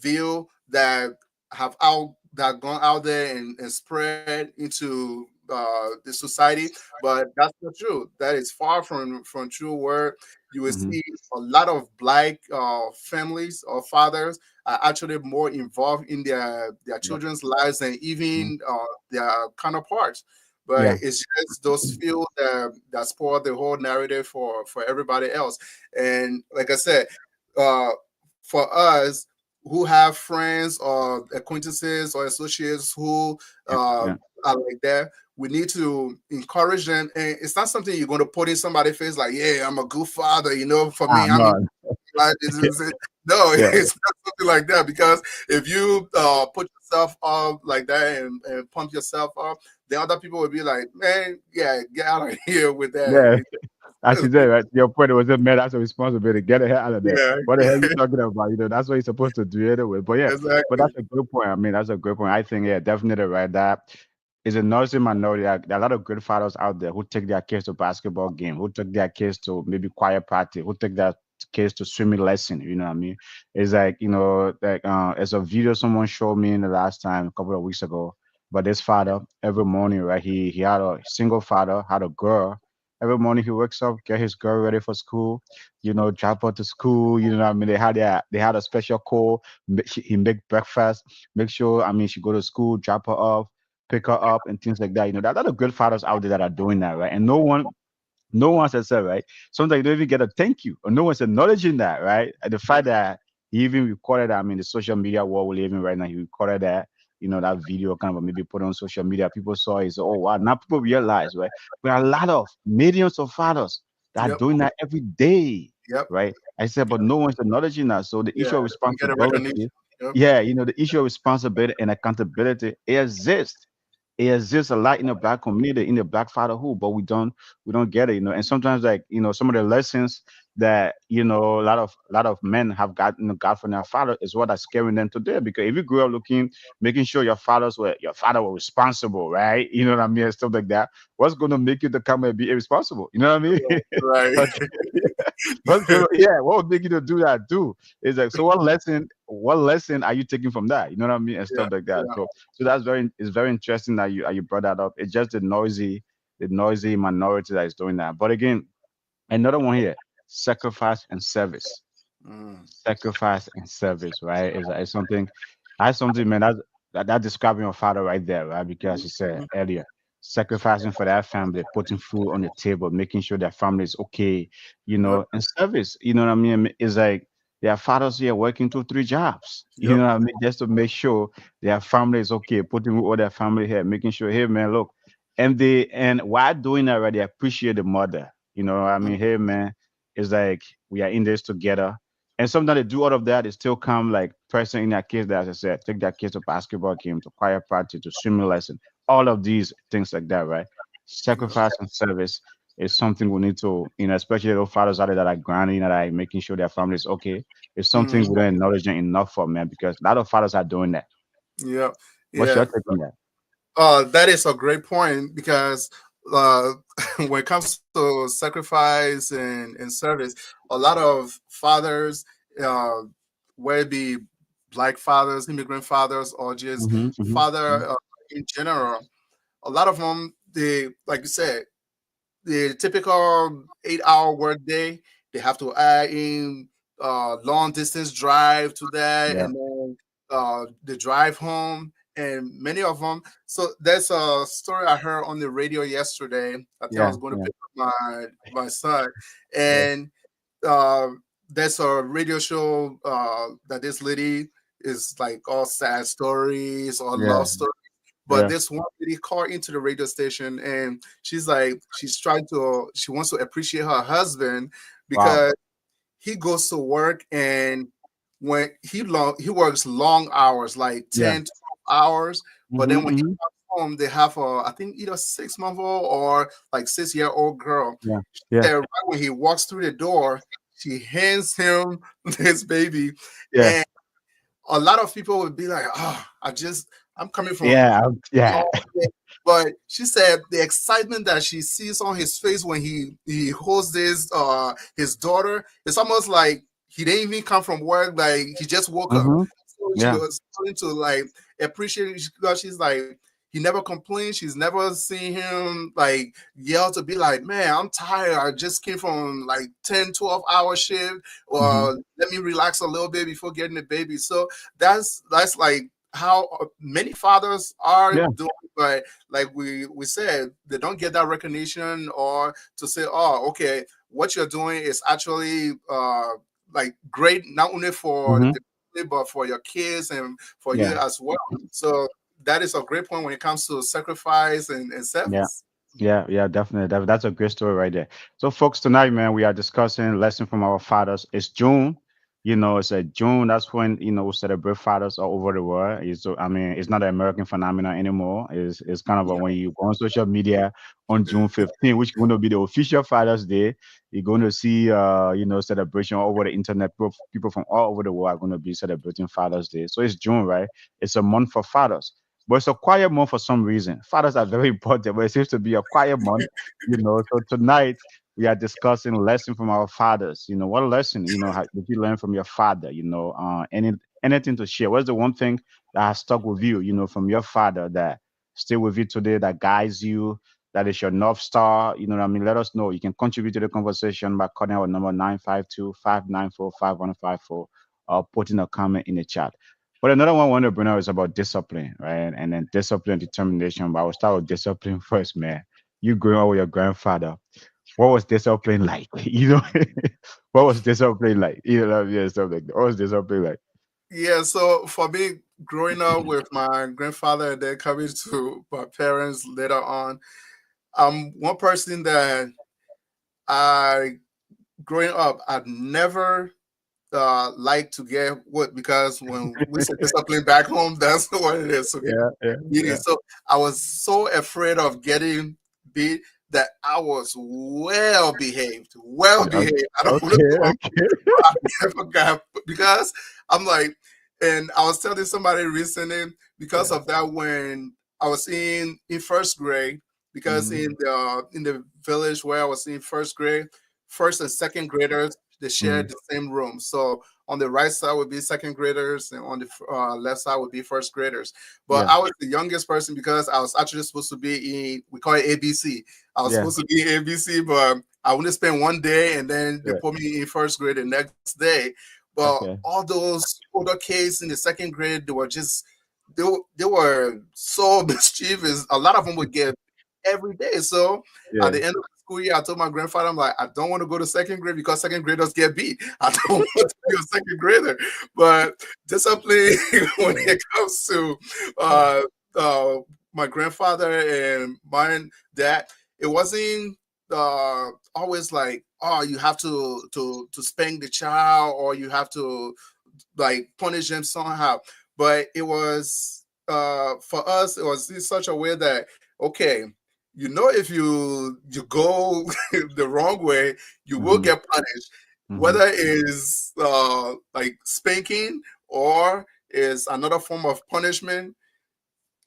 view that have out that gone out there and spread into the society, but that's not true. That is far from true. Where you will Hmm. see a lot of black families or fathers are actually more involved in their Yeah. children's lives than Mhm. even their counterparts. But Yeah. it's just those few that spoil the whole narrative for everybody else. And like I said, uh, for us who have friends or acquaintances or associates who Yeah. uh, Yeah. are like that, we need to encourage them. And it's not something you're going to put in somebody's face like, "Yeah, I'm a good father." For Ah, me, I'm no. like, no, Yeah. it's not something like that. Because if you put yourself up like that and pump yourself up, then other people will be like, "Man, yeah, get out of here with Yeah. that." As you said, right? Your point was, man, that's a responsibility. Get the hell out of there. Yeah, What the hell you talking about? That's what you're supposed to do anyway. But yeah, but exactly. that's a good point. I mean, that's a good point. I think, yeah, definitely right. That is a noisy minority. There are a lot of good fathers out there who take their kids to basketball game, who took their kids to maybe choir party, who take their kids to swimming lesson. You know what I mean? It's like, as a video someone showed me in the last time, a couple of weeks ago. But this father, every morning, right? He had a single father, had a girl. Every morning he wakes up, get his girl ready for school, drop her to school. You know what I mean? They had a special call. He make breakfast, make sure, I mean, she go to school, drop her off, pick her up, and things like that. There are a lot of good fathers out there that are doing that, right? And no one has said, right? Sometimes you don't even get a thank you, or no one's acknowledging that, right? And the fact that he even recorded that, I mean, the social media world we live in right now, he recorded that, that video kind of maybe put on social media. People saw it, so, oh, wow. Now people realize, right? There are a lot of millions of fathers that are Yep. doing that every day, Yep. right? I said, but no one's acknowledging that. So the Yeah. issue of Don't get a recognition. responsibility, Yep. yeah, the issue of responsibility and accountability exists. It exists a lot in the black community, in the black fatherhood, but we don't get it. And sometimes, like, some of the lessons that a lot of men have got from their father is what are scaring them today. Because if you grew up making sure your father was responsible, right? You know what I mean, and stuff like that. What's going to make you to come and be irresponsible? You know what I mean? Right. Yeah, what would make you to do that too? It's like, so what lesson are you taking from that? You know what I mean? And Yeah. stuff like that. Yeah. So it's very interesting that you brought that up. It's just the noisy minority that is doing that. But again, another one here, sacrifice and service. Mm. Sacrifice and service, right? Is something that's something, man, that describing your father right there, right? Because Mhm. you said Mhm. earlier, sacrificing for that family, putting food on the table, making sure their family is okay, Yep. and service, you know what I mean? Is like there are fathers here working 2 3 jobs, you Yep. know what I mean, just to make sure their family is okay, putting all their family here, making sure, hey man, look, and while doing that, right, they appreciate the mother, what I Mm. mean, hey man, it's like we are in this together. And sometimes they do all of that, they still come like person in their kids that, as I said, take their kids to basketball game, to choir party, to swimming lesson, all of these things like that, right? Yep. Sacrifice and service is something we need to, especially those fathers out there that are grinding, that are making sure their family is okay. It's something we Mhm. don't acknowledge them enough for, man, because a lot of fathers are doing that. Yep. What's your Yeah. take on that? That is a great point because uh, when it comes to sacrifice and service, a lot of fathers, uh, whether it be black fathers, immigrant fathers, or just Hmm. Hmm. father in general, a lot of them, they, like you said, the typical 8 hour workday, they have to add in long distance drive to that, Yeah, and then the drive home, and many of them. So there's a story I heard on the radio yesterday. I think I yeah, was going to yeah, pick up my son, yeah, and uh, there's a radio show that this lady is like all sad stories or yeah, love stories. But yeah. this one lady called into the radio station, and she's like, she wants to appreciate her husband Wow. because he goes to work, and when he works long hours, like Yeah. 10 to 12 hours. But Hmm. then when he Hmm. comes home, they have I think either 6 month old or like 6 year old girl. Yeah, yeah, And right when he walks through the door, she hands him this baby. yeah, And a lot of people would be like, "Oh, I'm coming from yeah, yeah, long day." But she said the excitement that she sees on his face when he holds this his daughter, it's almost like he didn't even come from work, like he just woke up. Mm-hmm. So she Yeah. was starting to like appreciate it because she's like, he never complains. She's never seen him like yell to be like, man, I'm tired. I just came from like 10, 12 hour shift. Mm-hmm. Or let me relax a little bit before getting the baby. So that's like how many fathers are Yeah. doing, but like we said, they don't get that recognition or to say, oh, okay, what you're doing is actually like great, not only for Mm-hmm. the family, but for your kids and for you Yeah. as well. So that is a great point when it comes to sacrifice and Yeah. service. Yeah, yeah, definitely. That's a great story right there. So, folks, tonight, man, we are discussing lesson from our fathers. It's June. It's a June. That's when we celebrate fathers all over the world. I mean, it's not an American phenomenon anymore. It's kind of when you go on social media on June 15th, which is going to be the official Father's Day. You're going to see, celebration all over the internet. People from all over the world are going to be celebrating Father's Day. So it's June, right? It's a month for fathers. But it's a quiet month for some reason. Fathers are very important, but it seems to be a quiet month. So tonight we are discussing lesson from our fathers. What lesson, did you learn from your father? Anything to share? What's the one thing that has stuck with you, from your father that still with you today, that guides you, that is your North Star? You know what I mean? Let us know. You can contribute to the conversation by calling our number 952-594-5154 or putting a comment in the chat. But another one I want to bring up is about discipline, right? And then discipline, determination. But I will start with discipline first, man. You growing up with your grandfather, what was discipline like? What was discipline like? Yeah, stuff like that. What was discipline like? Yeah, so for me, growing up with my grandfather and then coming to my parents later on, I'm one person that I growing up, I'd never like to get what, because when we say discipline back home, that's what it is to get Yeah, yeah, beaten. yeah, So I was so afraid of getting beat that I was well behaved, well yeah. behaved. I don't want to Okay, go on, okay. but I never got, because I'm like, and I was telling somebody recently, because Yeah. of that, when I was in first grade, because Mm-hmm. in the village where I was in first grade, first and second graders, they Mm-hmm. shared the same room. So on the right side would be second graders, and on the left side would be first graders. But Yeah, I was the youngest person because I was actually supposed to be in, we call it ABC. I was yeah, supposed to be in ABC, but I only spent one day, and then they yeah. put me in first grade the next day. But Okay. all those older kids in the second grade, they were so mischievous. A lot of them would get every day. So at Yeah, the end of the school year, I told my grandfather, I'm like, I don't want to go to second grade because second graders get beat. I don't want to be a second grader. But discipline when yeah, it comes to uh, uh, my grandfather and mine, that it wasn't always like, oh, you have to spank the child, or you have to like punish them somehow. But it was for us, it was in such a way that, okay, if you go the wrong way, you will mm-hmm. get punished, Mm-hmm. whether it's like spanking or is another form of punishment.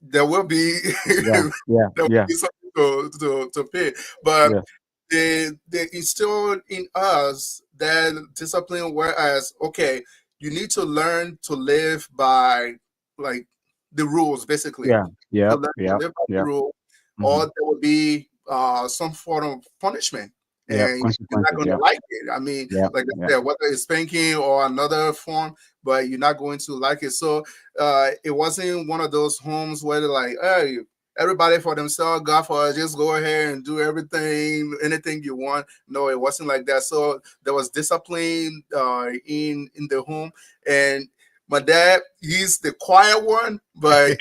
There will be Yeah, yeah, there will yeah, be something to pay. But yeah, they instilled in us that discipline, whereas, okay, you need to learn to live by like the rules, basically. yeah, To yep, learn to yep, live by the yep. rule, or Mm-hmm. there will be some form of punishment, Yep, and you're not consequences. going to Yep, like it. I mean, yep, like I yep. said, whether it's spanking or another form, but you're not going to like it. So it wasn't one of those homes where they're like, hey, everybody for themselves, God for us, just go ahead and do everything, anything you want. No, it wasn't like that. So there was discipline in the home, and my dad, he's the quiet one, but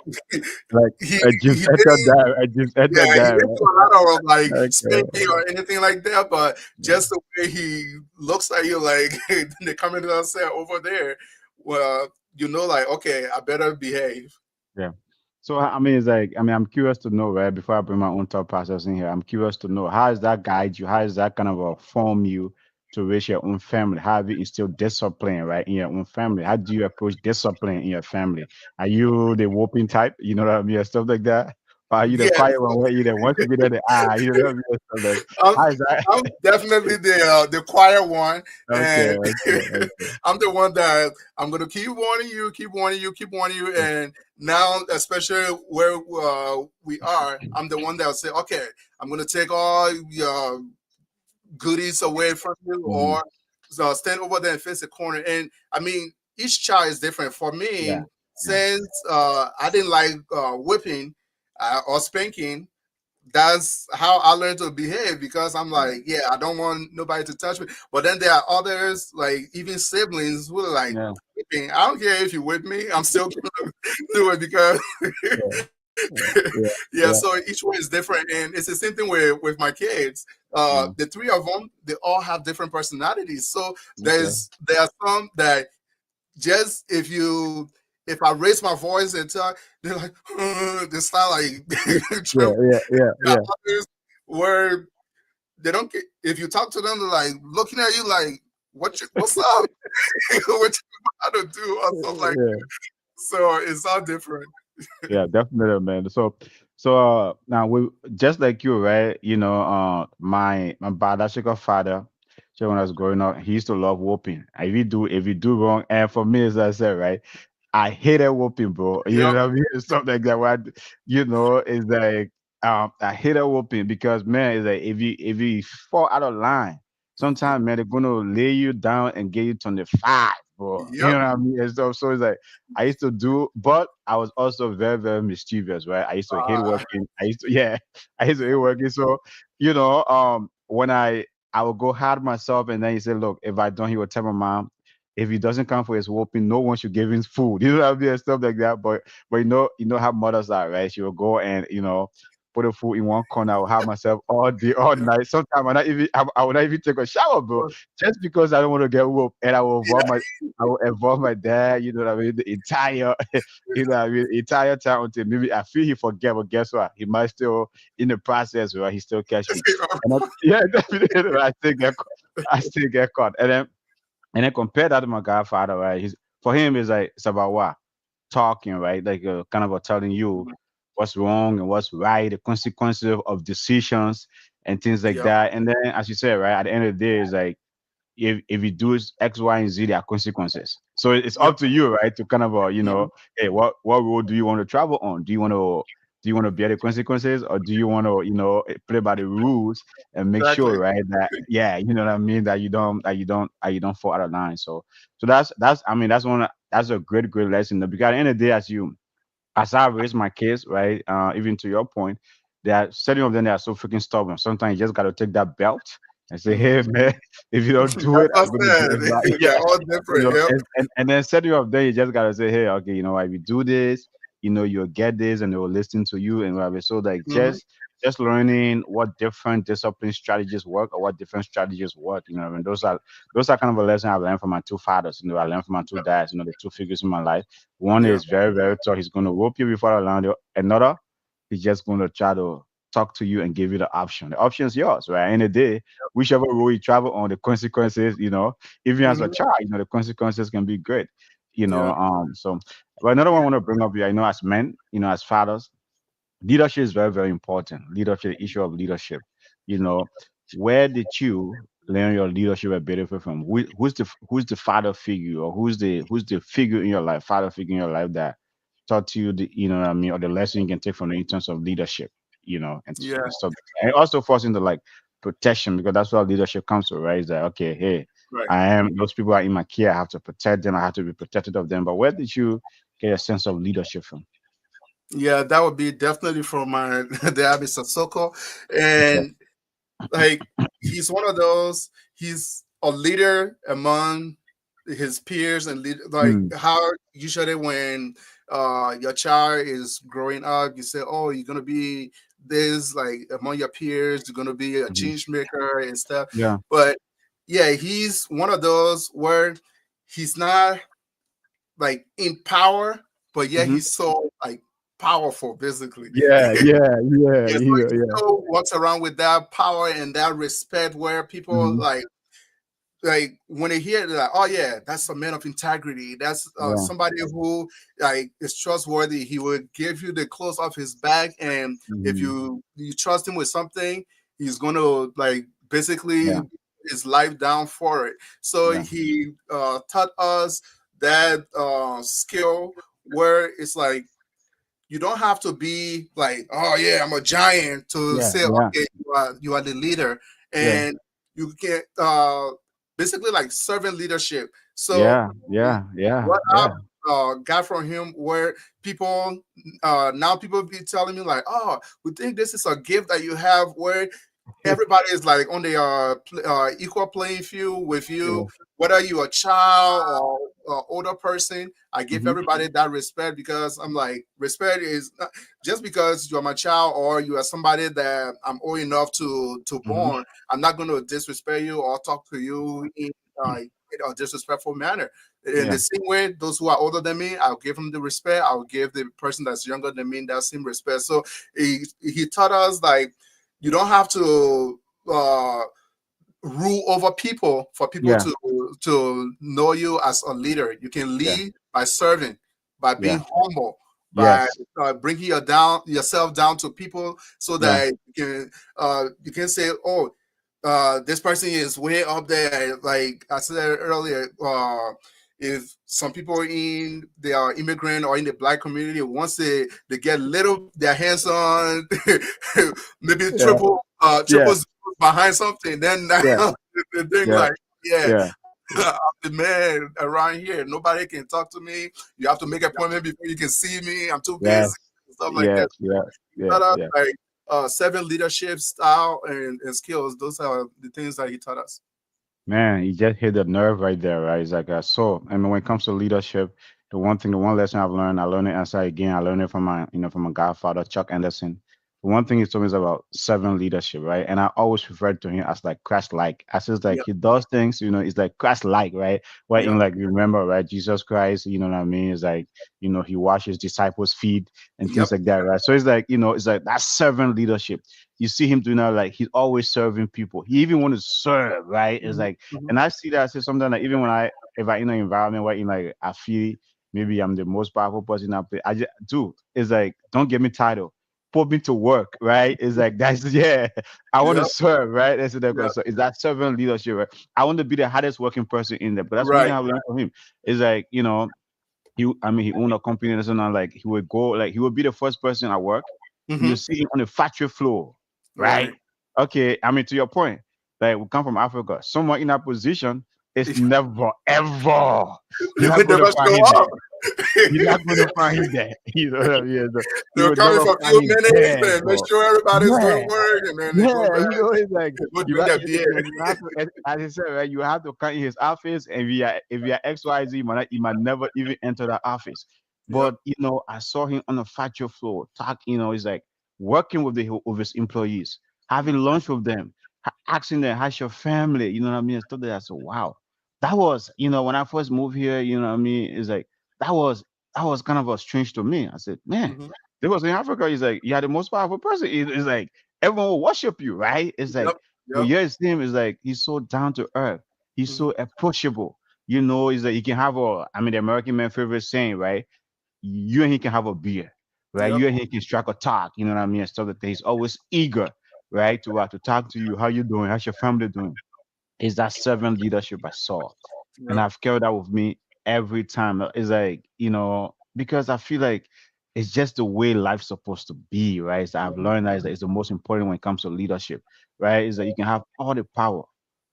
Like I just he entered didn't. that. I just entered Yeah, he that. didn't do a lot of like Right? spanking Okay. or anything like that, but Yeah. just the way he looks at you, like the comment that I said over there, well, like, okay, I better behave. Yeah. So I mean, it's like I'm curious to know, right? Before I bring my own thought process in here, I'm curious to know how does that guide you? How does that kind of form you to raise your own family? How have you instilled discipline, right, in your own family? How do you approach discipline in your family? Are you the whooping type? You know what I mean? Stuff like that. You the Yes, quiet one where you the want to be there, you know, stuff like I'm, how is that? I'm definitely the quiet one, Okay, and okay, okay. I'm the one that I'm gonna keep warning you, keep warning you, keep warning you. And now, especially where we are, I'm the one that'll say, okay, I'm gonna take all your goodies away from you, Mm, or stand over there and face the corner. And I mean, each child is different. For yeah, me, yeah, since I didn't like whipping or spanking, that's how I learned to behave, because I'm yeah, like, yeah, I don't want nobody to touch me. But then there are others, like even siblings, who are like, yeah, "Whipping, I don't care if you whip me, I'm still gonna do it because yeah, yeah, yeah, yeah, so yeah. each one is different. And it's the same thing with my kids. Mm, The three of them, they all have different personalities. So okay. there are some that just if I raise my voice and talk, they're like, they start like Yeah, trembling. yeah, yeah, There are yeah, others where they don't get, if you talk to them, they're like looking at you like, what's up? What you about to do or something like yeah. that. So it's all different. Yeah, definitely, man. So now we just like you, right? You know, my biological father, so when I was growing up, he used to love whooping. If you do wrong, and for me, as I said, right, I hated whooping, bro. You Yep. know what I mean? Something like that. It's like I hated whooping because man, it's like if you fall out of line, sometimes man they're gonna lay you down and get you to the five, bro. You Yep. know what I mean? And stuff. So it's like I used to do, but I was also very, very mischievous, right? I used to hate Uh, working. Yeah, I used to hate working. So, when I would go hard myself, and then he said, "Look, if I don't, he would tell my mom, if he doesn't come for his whooping, no one should give him food." You know what I mean? And stuff like that. But you know how mothers are, right? She will go and put the food in one corner. I will have myself all day, all night. Sometimes I would not even take a shower, bro, just because I don't want to get whooped, and I will involve my dad, you know what I mean, the entire, entire time until maybe I feel he forget, but guess what? He might still, in the process, right, he still catch me. Yeah, definitely, I still get caught. And then compare that to my godfather, right? For him, it's about what? Talking, right? Like kind of telling you what's wrong and what's right, the consequences of decisions and things like yep. that. And then, as you said, right, at the end of the day, it's like if you do X, Y, and Z, there are consequences. So it's Yep. up to you, right, to kind of Mhm. hey, what road do you want to travel on? Do you want to bear the consequences, or do you want to play by the rules and make Exactly. sure, right, that yeah, you know what I mean, that you don't fall out of line. So that's I mean that's a great lesson, because at the end of the day, as I raise my kids, right, even to your point, there are certain of them that are so freaking stubborn. Sometimes you just got to take that belt and say, "Hey, Mhm. man, if you don't do That's it, what I'm gonna I do it." Right. said. Yeah, They're all different. Yep. and then certain of them you just gotta say, "Hey, okay, if you do this, you'll get this," and they will listen to you and whatever. So like Mhm. just learning what different discipline strategies work or what different strategies work. And those are kind of a lesson I've learned from my two fathers. I learned from my two dads. The two figures in my life. One Yep. is very, very tough. He's going to whoop you before I land you. Another, he's just going to try to talk to you and give you the option. The option is yours, right? In the day, whichever road you travel on, the consequences, even as a Mhm. child, the consequences can be great. Yeah. But another one I want to bring up here, as men, as fathers, leadership is very, very important. Leadership, the issue of leadership. You know, where did you learn your leadership ability from? Who's the father figure, or who's the figure in your life, father figure in your life that taught you the what I mean, or the lesson you can take from it in terms of leadership, Yeah. and stuff. And it also falls into like protection, because that's what leadership comes to, right? Is that okay? Hey, Right. those people are in my care. I have to protect them. I have to be protected of them. But where did you get a sense of leadership from? Yeah, that would be definitely from my the Abe Sissoko. Okay. And like he's one of those, he's a leader among his peers, and like Mm, how usually when your child is growing up, you say, oh, you're gonna be this, like among your peers, you're gonna be a mhm. change maker and stuff. Yeah. But yeah, he's one of those where he's not like in power, but yeah, Mhm. he's so like powerful physically. Yeah, yeah, yeah, Yeah, so yeah, he yeah. still walks around with that power and that respect, where people Mhm. like like when they hear it, they're like, oh yeah, that's a man of integrity. That's Yeah. somebody who like is trustworthy. He would give you the clothes off his back, and if Hmm. you trust him with something, he's gonna like basically Yeah. his life down for it. So Yeah. he taught us that skill where it's like you don't have to be like, oh yeah, I'm a giant to Yeah. say, Yeah. okay, you are the leader, Yeah. and you can basically like servant leadership. So Yeah. Yeah. Yeah. what I Yeah. got from him, where people now people be telling me like, oh, we think this is a gift that you have, where everybody is like on the equal playing field with you, Yeah. whether you a child or older person. I give Hmm. everybody that respect, because I'm like, respect is not just because you're my child or you are somebody that I'm old enough to Hmm. born. I'm not going to disrespect you or talk to you in a disrespectful manner. In Yeah. the same way, those who are older than me, I'll give them the respect. I'll give the person that's younger than me that same respect. So he taught us like you don't have to rule over people for people Yeah. to know you as a leader. You can Yeah. lead by serving, by being Yeah. humble, by Yes. bringing yourself down to people, so Yeah. that you can say, oh, this person is way up there. Like I said earlier, if some people in they are immigrant or in the black community, once they get little their hands on maybe Yeah. triple Yeah. zeros behind something, then now Yeah. they think Yeah. like, yeah, Yeah. I'm the man around here. Nobody can talk to me. You have to make an appointment before you can see me. I'm too busy. Yes. Stuff like Yes. that. Yeah. Yeah. Taught us Yeah. like seven leadership style and skills. Those are the things that he taught us. Man, you just hit the nerve right there, right? It's like so. I mean, when it comes to leadership, the one lesson I've learned, I learned it answer again. I learned it from from my godfather, Chuck Anderson. The one thing he told me is about servant leadership, right? And I always referred to him as like Christ-like. As it's like Yep, he does things, it's like Christ-like, right? Where in yep, like you remember, right? Jesus Christ, you know what I mean? It's like, he washed his disciples' feet and things yep. like that, right? So it's like, it's like that servant leadership. You see him doing that, like he's always serving people. He even want to serve, right? It's Mhm, like, mhm. and I see that. I say sometimes like even when if I in an environment where in like I feel maybe I'm the most powerful person out there, I just do. It's like don't get me title, put me to work, right? It's like that's yeah. I want to Yep, serve, right? That's the yep. so is that servant leadership, right? I want to be the hardest working person in there. But that's one thing Right. I learned from him. Is like he owned a company and so on. Like he would go, like he would be the first person at work. You Hmm. see him on the factory floor, right? Right. Okay, I mean to your point, like we come from Africa. Someone in that position is never ever. You're They not going to never find show him there. up. You're not going to find him there. You know what I mean? So you They'll will come in never for a find few him minutes there, and make bro. sure everybody's Yeah, doing work, and then they go yeah, back it's like and go drink their beer. you have to, as I said, right? You have to come in his office, and if you are XYZ, you might never even enter the office. Yep. But I saw him on the factory floor, talk. He's like working with his employees, having lunch with them, asking them, "How's your family?" You know what I mean? And stuff like that. So wow, that was when I first moved here. You know what I mean? It's like that was that was kind of a strange to me. I said, man, Hmm. there was in Africa. He's like, you are the most powerful person. It's like everyone will worship you, right? It's like, Yep. but Yep. here's him is like he's so down to earth. He's Hmm. so approachable. Is that he can have the American man favorite saying, right? You and he can have a beer, right? Yep. You and he can strike a talk, you know what I mean? And stuff like that. He's always eager, right? To talk to you. How you doing? How's your family doing? Is that servant leadership I saw. And Yep. I've carried that with me every time. It's like, because I feel like it's just the way life's supposed to be, right? So I've Mhm. learned that it's the most important when it comes to leadership, right? Is that you can have all the power.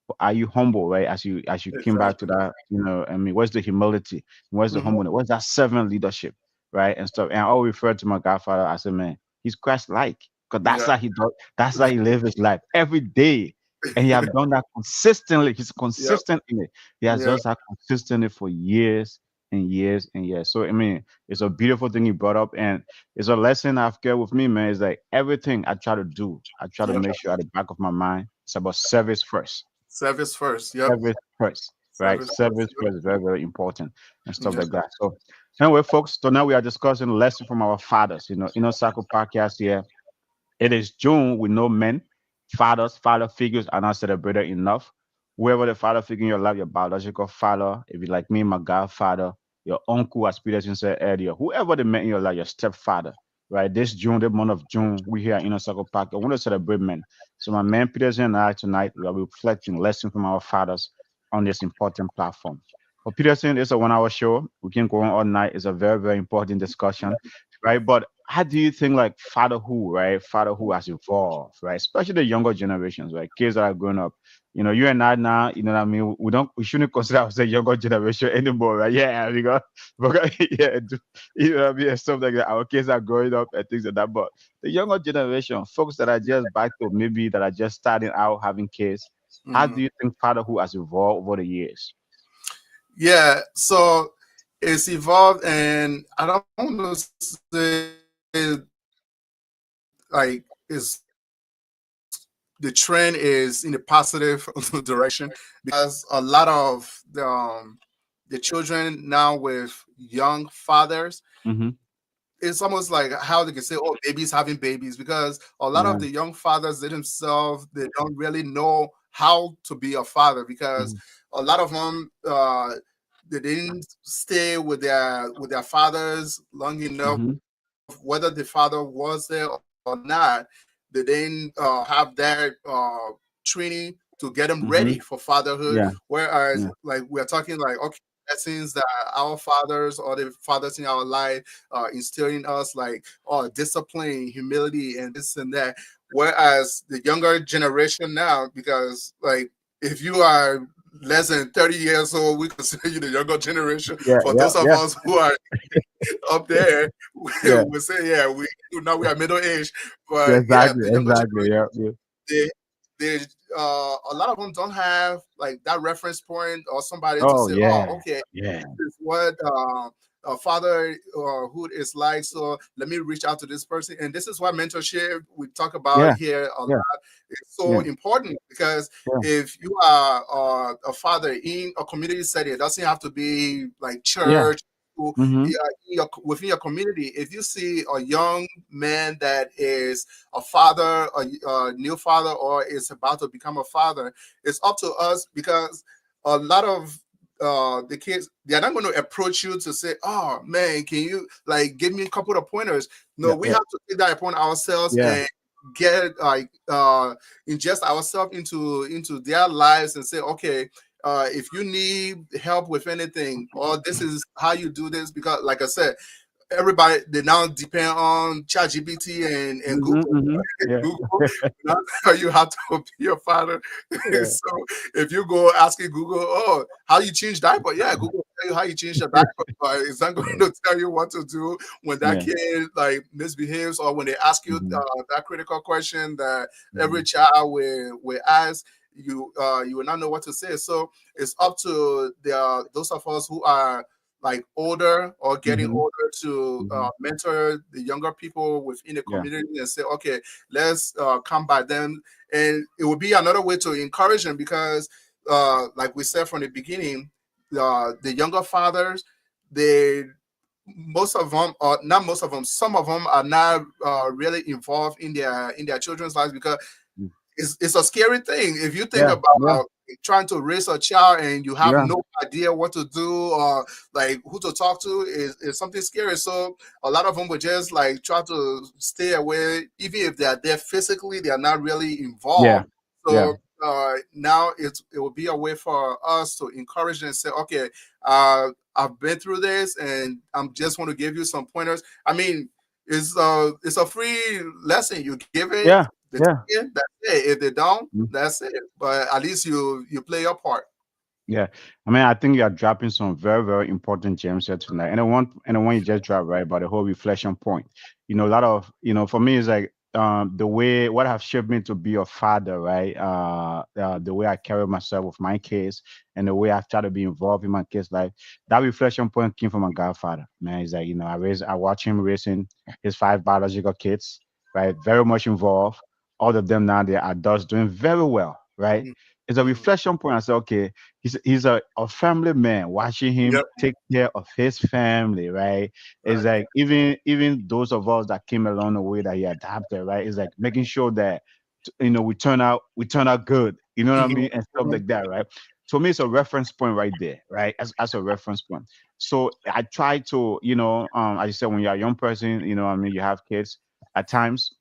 But are you humble, right? As you came back to Exactly. that, I mean, where's the humility? Where's the Hmm. humbleness? Where's that servant leadership, right? And stuff. And I always refer to my godfather. I said, man, he's Christ-like. Because that's Yeah. how he does, that's how he lives his life every day. And he have done that consistently. He's Yep. consistent in it. He has Yeah. just that consistently for years and years and years. So I mean, it's a beautiful thing you brought up, and it's a lesson I've got with me, man. Is like everything I try to do, I try to Yep. make sure at the back of my mind, it's about service first. Service first. Yep. Service first, right? Service first. Service first is very, very important and stuff Yep. like that. So anyway, folks, so now we are discussing a lesson from our fathers. Inner Circle podcast here. It is June with no men. Fathers, father figures are not celebrated enough. whoever the father figure in your life, your biological father, if you like me, my godfather, your uncle, as Peterson said earlier, whoever they met in your life, your stepfather, right? This June, the month of June, we here at Inner Circle Park. I want to celebrate men. So my man Peterson and I tonight, we are reflecting lessons from our fathers on this important platform. For Peterson, it's a 1 hour show. We can go on all night. It's a very, very important discussion, right? But how do you think like fatherhood, right? Fatherhood has evolved, right? Especially the younger generations, right? Kids that are growing up. You know, you and I now, you know what I mean? We shouldn't consider ourselves younger generation anymore, right? Yeah, because yeah, you know what I mean? And stuff like that. Our kids are growing up and things like that. But the younger generation, folks that are just back to maybe that are just starting out having kids, how Mhm. do you think fatherhood has evolved over the years? Yeah, so it's evolved, and I don't want to say like is the trend is in the positive direction because a lot of the children now with young fathers, Mm-hmm. it's almost like how they can say, "Oh, babies having babies," because a lot Yeah. of the young fathers they themselves they don't really know how to be a father because Mm-hmm. a lot of them they didn't stay with their fathers long enough. Mm-hmm. Whether the father was there or not, they didn't have that training to get them ready for Mm-hmm. fatherhood. Yeah. Whereas, Yeah. like we're talking like okay lessons that our fathers or the fathers in our life instilling us like discipline, humility, and this and that. Whereas the younger generation now, because like if you are less than 30 years old, we consider you the younger generation. Yeah. For Yeah. those of Yeah. us who are up there, Yeah. we say, yeah, we now we are middle age. Yeah. But yeah, Exactly. the younger Exactly. generation, Yeah. Yeah. they they a lot of them don't have like that reference point or somebody to Oh say, oh, yeah. okay, Yeah. this is what fatherhood is like. So let me reach out to this person, and this is why mentorship we talk about Yeah. here a lot Yeah. is so Yeah. important because Yeah. if you are a father in a community setting, it doesn't have to be like Yeah. church. Mm-hmm. Within your community, if you see a young man that is a father, a new father, or is about to become a father, it's up to us because a lot of the kids they're not going to approach you to say, "Oh man, can you like give me a couple of pointers?" No, Yeah. we Yeah. have to take that upon ourselves Yeah. and get like ingest ourselves into their lives and say, "Okay, if you need help with anything, or this is how you do this," because like I said, everybody they now depend on ChatGPT and Mm-hmm. Google. Mm-hmm. Yeah. Google now tell you how to be a father. Yeah. So if you go asking Google, oh, how you change diaper? Yeah, Google will tell you how you change the diaper, but it's not going to tell you what to do when that Yeah. kid like misbehaves or when they ask you Mm-hmm. that critical question that Mm-hmm. every child will ask. You will not know what to say. So it's up to the those of us who are like older or getting Mm-hmm. older to Mm-hmm. mentor the younger people within the Yeah. community and say, okay, let's come by them. And it would be another way to encourage them because, like we said from the beginning, the younger fathers, they most of them, or not most of them, some of them are not really involved in their children's lives because Mm. it's a scary thing if you think Yeah. Yeah. about trying to raise a child and you have Yeah. no idea what to do or like who to talk to is something scary. So a lot of them would just like try to stay away even if they're there physically, they're not really Yeah. involved. Yeah. So now it will be a way for us to encourage and say, okay, I've been through this and I'm just want to give you some pointers. I mean, it's a free lesson. You give it, Yeah. they Yeah. take it, that's it. If they don't, Mm. that's it. But at least you play your part. Yeah, I mean, I think you are dropping some very, very important gems here tonight. And the one you just dropped, right, about the whole reflection point. You know, a lot of, for me, it's like the way what have shaped me to be a father, right? The way I carry myself with my kids and the way I try to be involved in my kids' life. That reflection point came from my godfather. Man, he's like, I watch him raising his five biological kids, right? Very much involved. All of them now they are adults doing very well, right? Mhm. It's a Mhm. reflection point. I say, okay, he's a family man. Watching him Yep. take care of his family, right? It's Right. like even those of us that came along the way that he adapted, right? It's like making sure that we turn out good, You know what I Mhm, mean? And stuff mhm. like that, right? So me, it's a reference point right there, right? As a reference point. So I try to, as you said, when you're a young person, I mean, you have kids at times,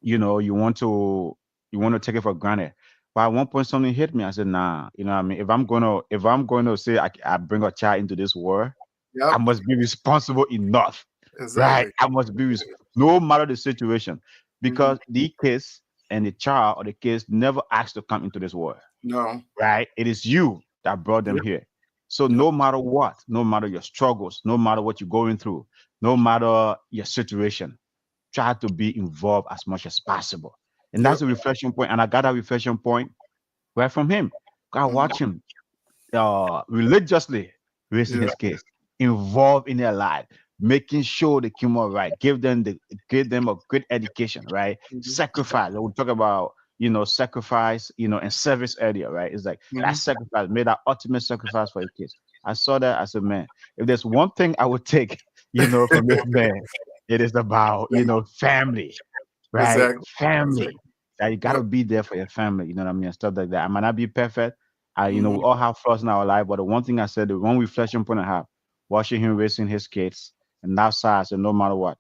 you want to take it for granted. But at one point something hit me. I said, nah, what I mean, if I'm gonna say I bring a child into this world, I Yep, must be responsible enough, right? exactly. I must be no matter the situation, Mhm. because the kids and the child or the kids never asked to come into this world, No. right? It is you that brought them Yep, here. So yep, no matter what, no matter your struggles, no matter what you're going through, no matter your situation, try to be involved as much as possible. And yep. that's a reflection point. And I got that reflection point right from him. I Mhm. watch him religiously raising Yeah. his kids, involved in their life, making sure they came out right, give them a good education, right? Mhm. Sacrifice. We talk about sacrifice, and service earlier, right? It's like that Mhm. sacrifice, made that ultimate sacrifice for his kids. I saw that as a man. If there's one thing I would take, from this man, it is about family, right? Exactly. Exactly. Family. That you gotta Yep. be there for your family. You know what I mean? And stuff like that. I might not be perfect. We Mhm. all have flaws in our life, but the one thing I said, the one reflection point I have, watching him raising his kids, and that's how I said, no matter what,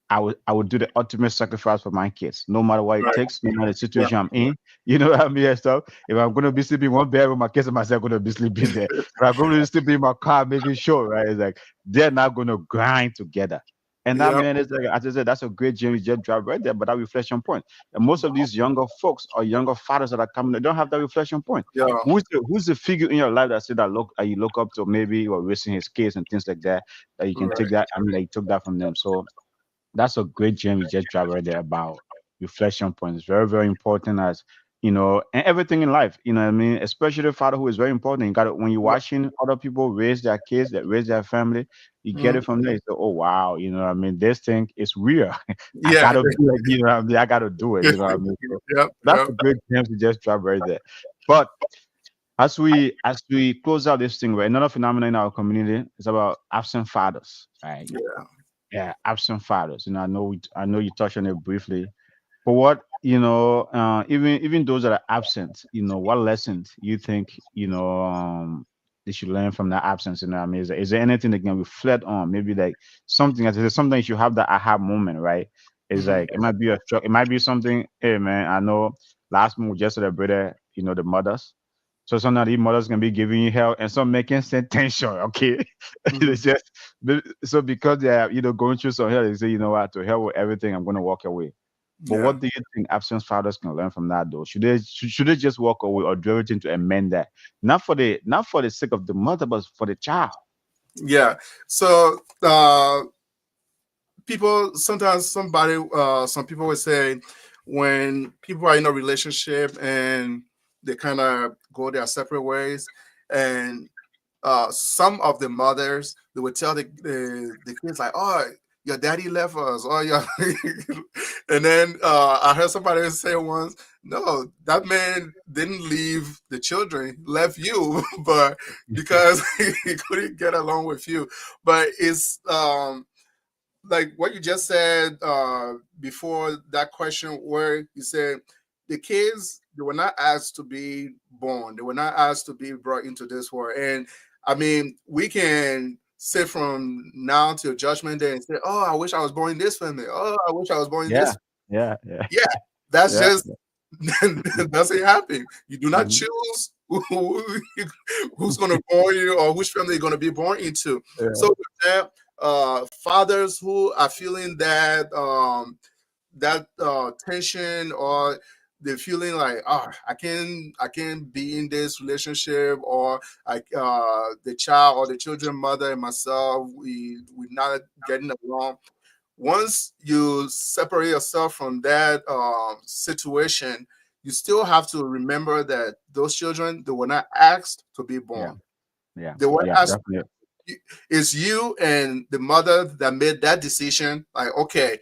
I would do the ultimate sacrifice for my kids, no matter what it Right. takes, no matter the Yep. situation I'm in. You know what I mean and stuff. If I'm gonna be sleeping in one bedroom, my kids and myself gonna be sleeping there. If I'm gonna sleep in my car, making sure, right? It's like they're not gonna grind together. And that Yep. man is like, as I said, that's a great James Jet drive right there. But that reflection point, and most of these younger folks or younger fathers that are coming, they don't have that reflection point. Yeah. Who's the figure in your life that said that you look up to, maybe you are raising his kids and things like that, that you can take Right. that. I mean, like you took that from them. So that's a great gem you just dropped right there about reflection points. Very, very important, as and everything in life. You know what I mean? Especially fatherhood is very important. You got to, when you're Yep. watching other people raise their kids, that raise their family, you get Mhm. it from there. You say, oh wow, what I mean, this thing is real. I Yeah. gotta be like, what I mean, I gotta do it, I mean. So Yep. that's Yep. a great gem you just dropped right there. But as we close out this thing, right? Another phenomenon in our community is about absent fathers, right? Yeah. Yeah, absent fathers. I know you touched on it briefly, but what even those that are absent, what lessons you think they should learn from that absence? I mean, is there anything they can reflect on? Maybe like something, as I said, sometimes you have that aha moment, right? It's Mhm. like it might be a shock, it might be something. Hey man, I know last month we just celebrated, the mothers. So sometimes these mothers can be giving you hell and some making tension, okay? Mhm. It's just so because they are, going through some hell, they say, you know what, to hell with everything, I'm gonna walk away. But Yeah. what do you think absent fathers can learn from that though? Should they just walk away or do everything to amend that? Not for the sake of the mother, but for the child. Yeah. So people sometimes some people would say when people are in a relationship and they kind of go their separate ways, and some of the mothers, they would tell the kids like, "Oh, your daddy left us," or your and then I heard somebody say once, "No, that man didn't leave the children, he left you, but because he couldn't get along with you." But it's like what you just said before that question, where you said the kids, they were not asked to be born, they were not asked to be brought into this world. And I mean, we can sit from now till judgment day and say, "Oh, I wish I was born in this family. Oh, I wish I was born in Yeah, this." yeah, yeah, Yeah, that's yeah. just doesn't happen. You do not Mhm. choose who's going to born you or which family you're going to be born into. So Yeah, with that, fathers who are feeling that tension, or they're feeling like, oh, I can't be in this relationship, or the child or the children mother and myself, we're not getting along. Once you separate yourself from that situation, you still have to remember that those children, they were not asked to be yeah, born. yeah, They were yeah, asked. definitely. It's you and the mother that made that decision. Like, okay,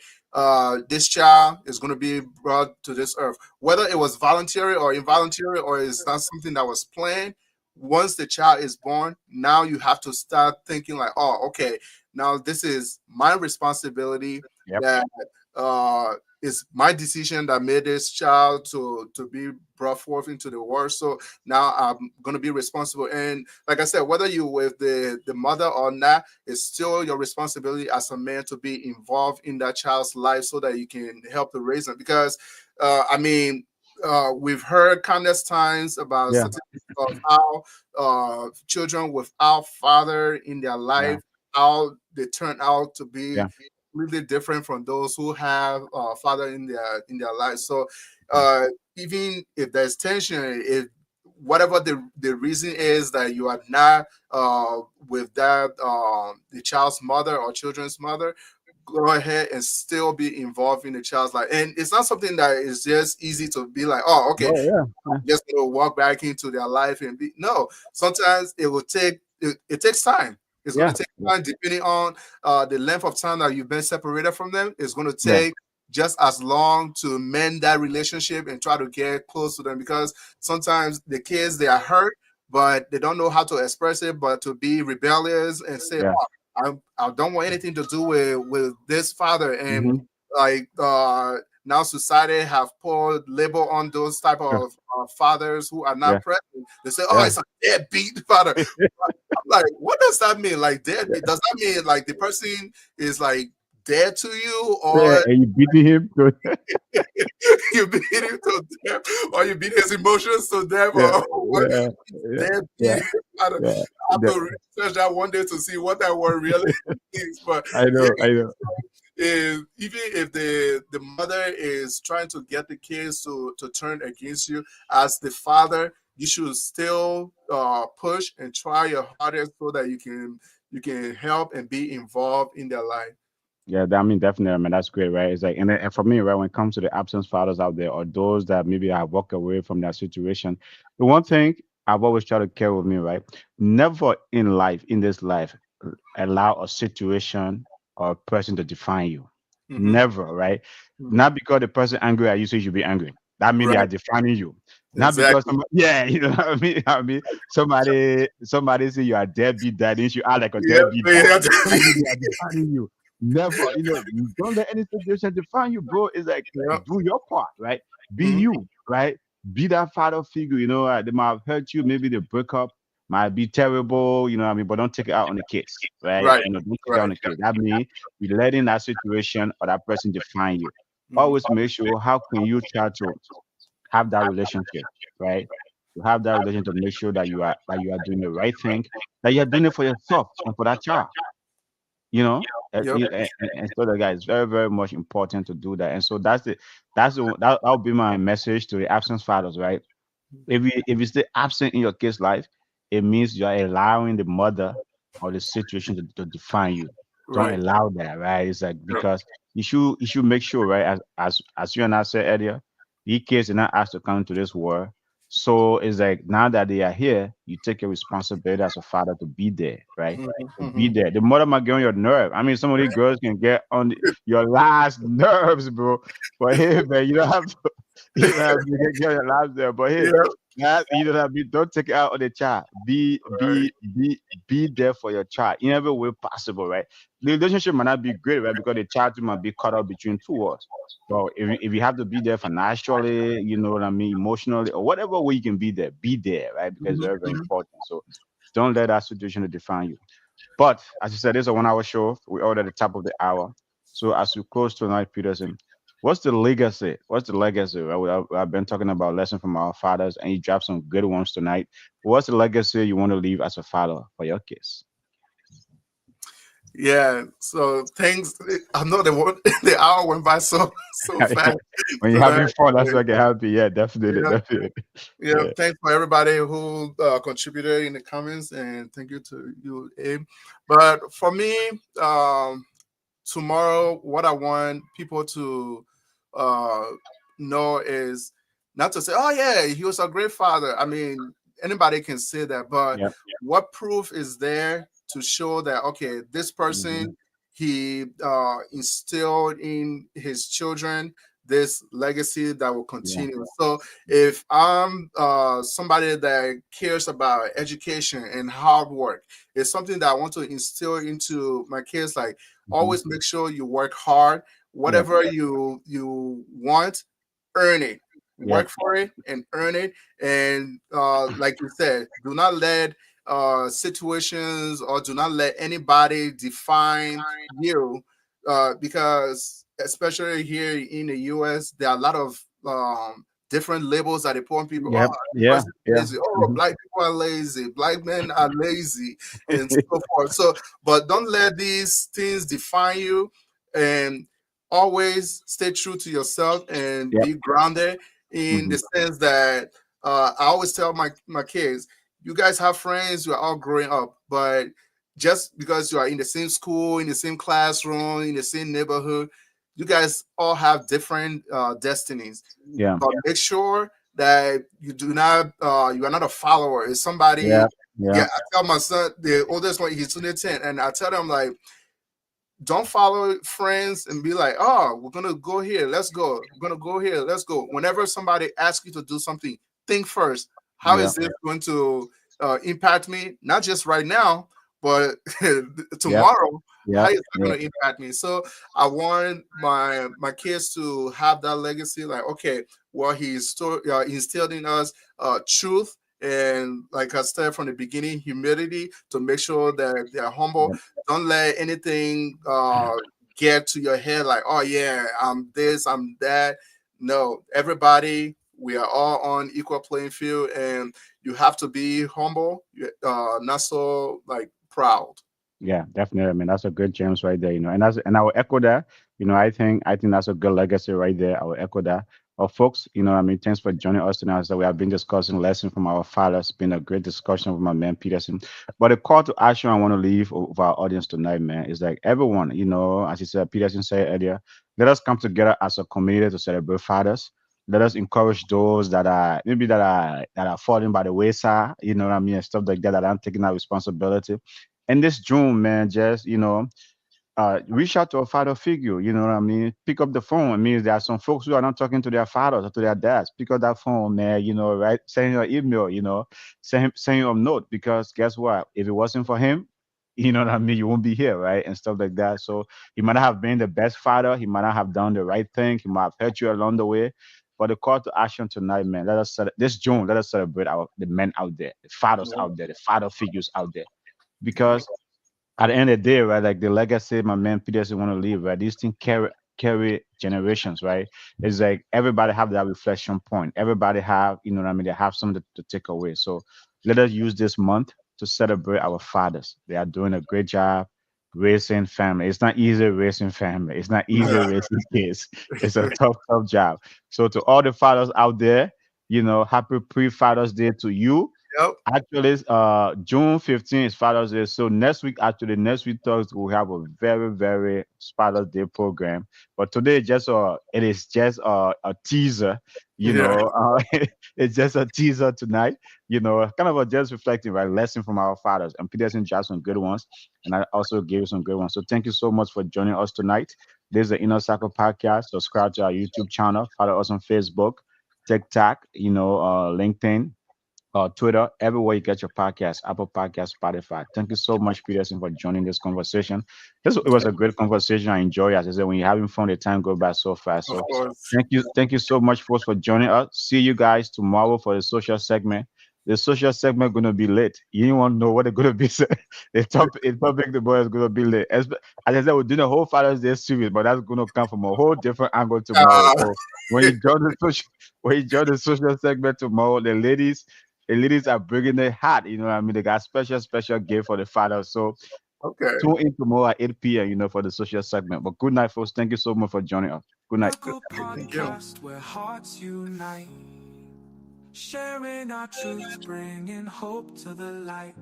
this child is going to be brought to this earth, whether it was voluntary or involuntary, or it's not something that was planned. Once the child is born, now you have to start thinking like, oh, okay, now this is my responsibility. Yep. That it's my decision that made this child to be brought forth into the world. So now I'm going to be responsible. And like I said, whether you with the mother or not, it's still your responsibility as a man to be involved in that child's life so that you can help to raise them. Because I mean, we've heard countless times about Yeah. statistics of how children without father in their Yeah. life, how they turn out to be Yeah. really different from those who have father in their lives. So Yeah. even if there's tension, if whatever the reason is that you are not with that the child's mother or children's mother, go ahead and still be involved in the child's life. And it's not something that is just easy to be like, oh, okay, Oh yeah. Yeah. just gonna walk back into their life and be. No, sometimes it will take it takes time. It's going Yeah. to take time depending on the length of time that you've been separated from them. It's going to Yeah. take just as long to mend that relationship and try to get close to them, because sometimes the kids, they are hurt, but they don't know how to express it, but to be rebellious and say, Yeah. oh, I don't want anything to do with this father. And Mm-hmm. like now society have put label on those type Sure. of fathers who are Yeah. not present. They say, oh, Yeah. it's a deadbeat father. I'm like, what does that mean? Like deadbeat? Yeah. Does that mean like the person is like dead to you, Yeah. or And you beating him. Good. you beat him to death, or you beat his emotions to death, Yeah. or what? Yeah. Yeah. Yeah. Deadbeat. Yeah. I have The- to research that one day to see what that word really means. But I yeah, know. I know. is even if the mother is trying to get the kids to turn against you, as the father, you should still push and try your hardest so that you can help and be involved in their life. Yeah, I mean, definitely, I mean, that's great, right? It's like, and for me, right, when it comes to the absent fathers out there, or those that maybe have walked away from that situation, the one thing I've always tried to carry with me, right? Never in life, in this life, allow a situation or a person to define you. Hmm. Never, right? Hmm. Not because the person angry at you, so you should be angry. That means they are Right. defining you. Not because Exactly. somebody, yeah, you know what I mean? I mean, somebody say you are a deadbeat dad, you should act like a Yeah. deadbeat dad. Yeah. That means they are defining you. Never, don't let any situation define you, bro. It's like Yeah. do your part, right? Be Mhm. you, right? Be that father figure. They might have hurt you, maybe the breakup might be terrible, you know what I mean? But don't take it out on the kids, right? Right. Don't take it out on Right. the kids. That means you letting that situation or that person define you. Mhm. Always make sure how can you try to have that relationship, right? To have that relationship to make sure that you are doing the right thing, that you are doing it for yourself and for that child, you know. Yep. And so that guy is very, very much important to do that. And so that'll be my message to the absent fathers, right? If you stay absent in your kid's life, it means you're allowing the mother or the situation to define you. Don't Right. allow that, right? It's like Yep. because you should make sure, right? As you and I said earlier, these kids are not asked to come to this world. So it's like now that they are here, you take your responsibility as a father to be there, right? Mhm. To be Mhm. there. The mother might get on your nerve. I mean, some of these girls can get on your last nerves, bro. But hey, man, you don't have to. You don't have to get on your last there. But hey, Yeah. you don't have to, don't take it out on the child. Right. Be there for your child in every way possible, right? The relationship might not be great, right? Because the child too might be caught up between two worlds. So if you have to be there financially, you know what I mean, emotionally, or whatever way you can be there, right? Because it's Mhm. very, very Mhm. important. So don't let that situation define you. But as you said, this is a 1 hour show. We are at the top of the hour. So as we close tonight, Peterson, what's the legacy? What's the legacy? Right? I've been talking about lessons from our fathers, and you dropped some good ones tonight. What's the legacy you want to leave as a father for your kids? Yeah. So things. I know the hour went by so fast When you're tonight. having fun, that's what get happy. Yeah, definitely, Yeah. definitely. Yeah. Yeah, Thanks for everybody who contributed in the comments, and thank you to you, Abe. But for me, tomorrow, what I want people to uh, know is not to say, "Oh yeah, he was a great father." I mean, anybody can say that, but yeah. what proof is there to show that okay, this Hmm. person, he instilled in his children this legacy that will Yeah. continue. So if I'm somebody that cares about education and hard work, it's something that I want to instill into my kids, like Hmm. always make sure you work hard. Yep. Whatever you want, earn it. Yep. Work for it and earn it. And like you said, do not let situations or do not let anybody define you, because especially here in the US, there are a lot of different labels that they put on people. Oh, Yep. this Yeah. person is Yeah. lazy. Oh, Hmm. black people are lazy. Black men are lazy, and so forth. So, but don't let these things define you, and always stay true to yourself and Yep. be grounded in Hmm. the sense that I always tell my kids, you guys have friends, you are all growing up, but just because you are in the same school, in the same classroom, in the same neighborhood, you guys all have different destinies. Yeah. But make sure that you do not you are not a follower. It's somebody. Yeah. Yeah, Yeah. I tell my son, the oldest one, he's 10, and I tell them like, don't follow friends and be like, oh, we're gonna go here, let's go. We're gonna go here, let's go. Whenever somebody asks you to do something, think first, how Yeah. is this going to impact me? Not just right now, but Yep. tomorrow. How Yep. is that Yep. going to impact me? So I want my kids to have that legacy. Like, okay, well, he instilled in us truth, and like I said from the beginning, humility, to make sure that they're humble. Yep. Don't let anything get to your head like, oh yeah, I'm this, I'm that. No, everybody, we are all on equal playing field, and you have to be humble, not so like proud. Yeah, definitely. I mean, that's a good James right there, and I will echo that. I think that's a good legacy right there. I will echo that. Folks, I mean, thanks for joining us tonight. So we have been discussing lessons from our fathers. Been a great discussion with my man Peterson. But the call to action I want to leave with our audience tonight, man, is like everyone, as you said, Peterson said earlier, let us come together as a community to celebrate fathers. Let us encourage those that are falling by the wayside, what I mean, and stuff like that, that aren't taking that responsibility. And this June, man, just reach out to a father figure. You know what I mean? Pick up the phone. It means there are some folks who are not talking to their fathers or to their dads. Pick up that phone, man. Right? Send him an email. Send him a note, because guess what? If it wasn't for him, you know what I mean, you won't be here, right? And stuff like that. So he might not have been the best father. He might not have done the right thing. He might have hurt you along the way. But the call to action tonight, man, this June, let us celebrate the men out there, the fathers Yeah. out there, the father figures out there, because at the end of the day, right, like the legacy my man Peterson want to leave, right? These things carry generations, right? It's like everybody have that reflection point. Everybody have, what I mean, they have something to take away. So let us use this month to celebrate our fathers. They are doing a great job raising family. It's not easy raising family. It's not easy raising kids. It's a tough job. So to all the fathers out there, happy pre-Father's Day to you. Yep. Actually, June 15th is Father's Day. So next week Thursday, we have a very, very Father's Day program. But today, it is just a teaser. Yeah. It's just a teaser tonight. Kind of a just reflecting, right, lesson from our fathers. And Peterson just some good ones, and I also gave you some good ones. So thank you so much for joining us tonight. This is the Inner Circle podcast. Subscribe to our YouTube channel. Follow us on Facebook, TikTok, LinkedIn, Twitter, everywhere you get your podcast, Apple Podcast, Spotify. Thank you so much, Peterson, for joining this conversation. It was a great conversation. I enjoy it. As I said, when you're having fun, the time goes by so fast. Of So course. thank you so much, folks, for joining us. See you guys tomorrow for the social segment. The social segment gonna be lit. You don't want to know what it's gonna be. The topic the boy is gonna be lit. As I said, we're doing a whole Father's Day series, but that's gonna come from a whole different angle tomorrow. Uh, So when you join the social segment tomorrow, the ladies are bringing their hat. You know what I mean? They got special gift for the father. So okay. tune in tomorrow at 8 p.m. For the social segment. But good night, folks. Thank you so much for joining us. Good night. Circle Thank you. podcast where hearts unite, sharing our truths, bringing hope to the light.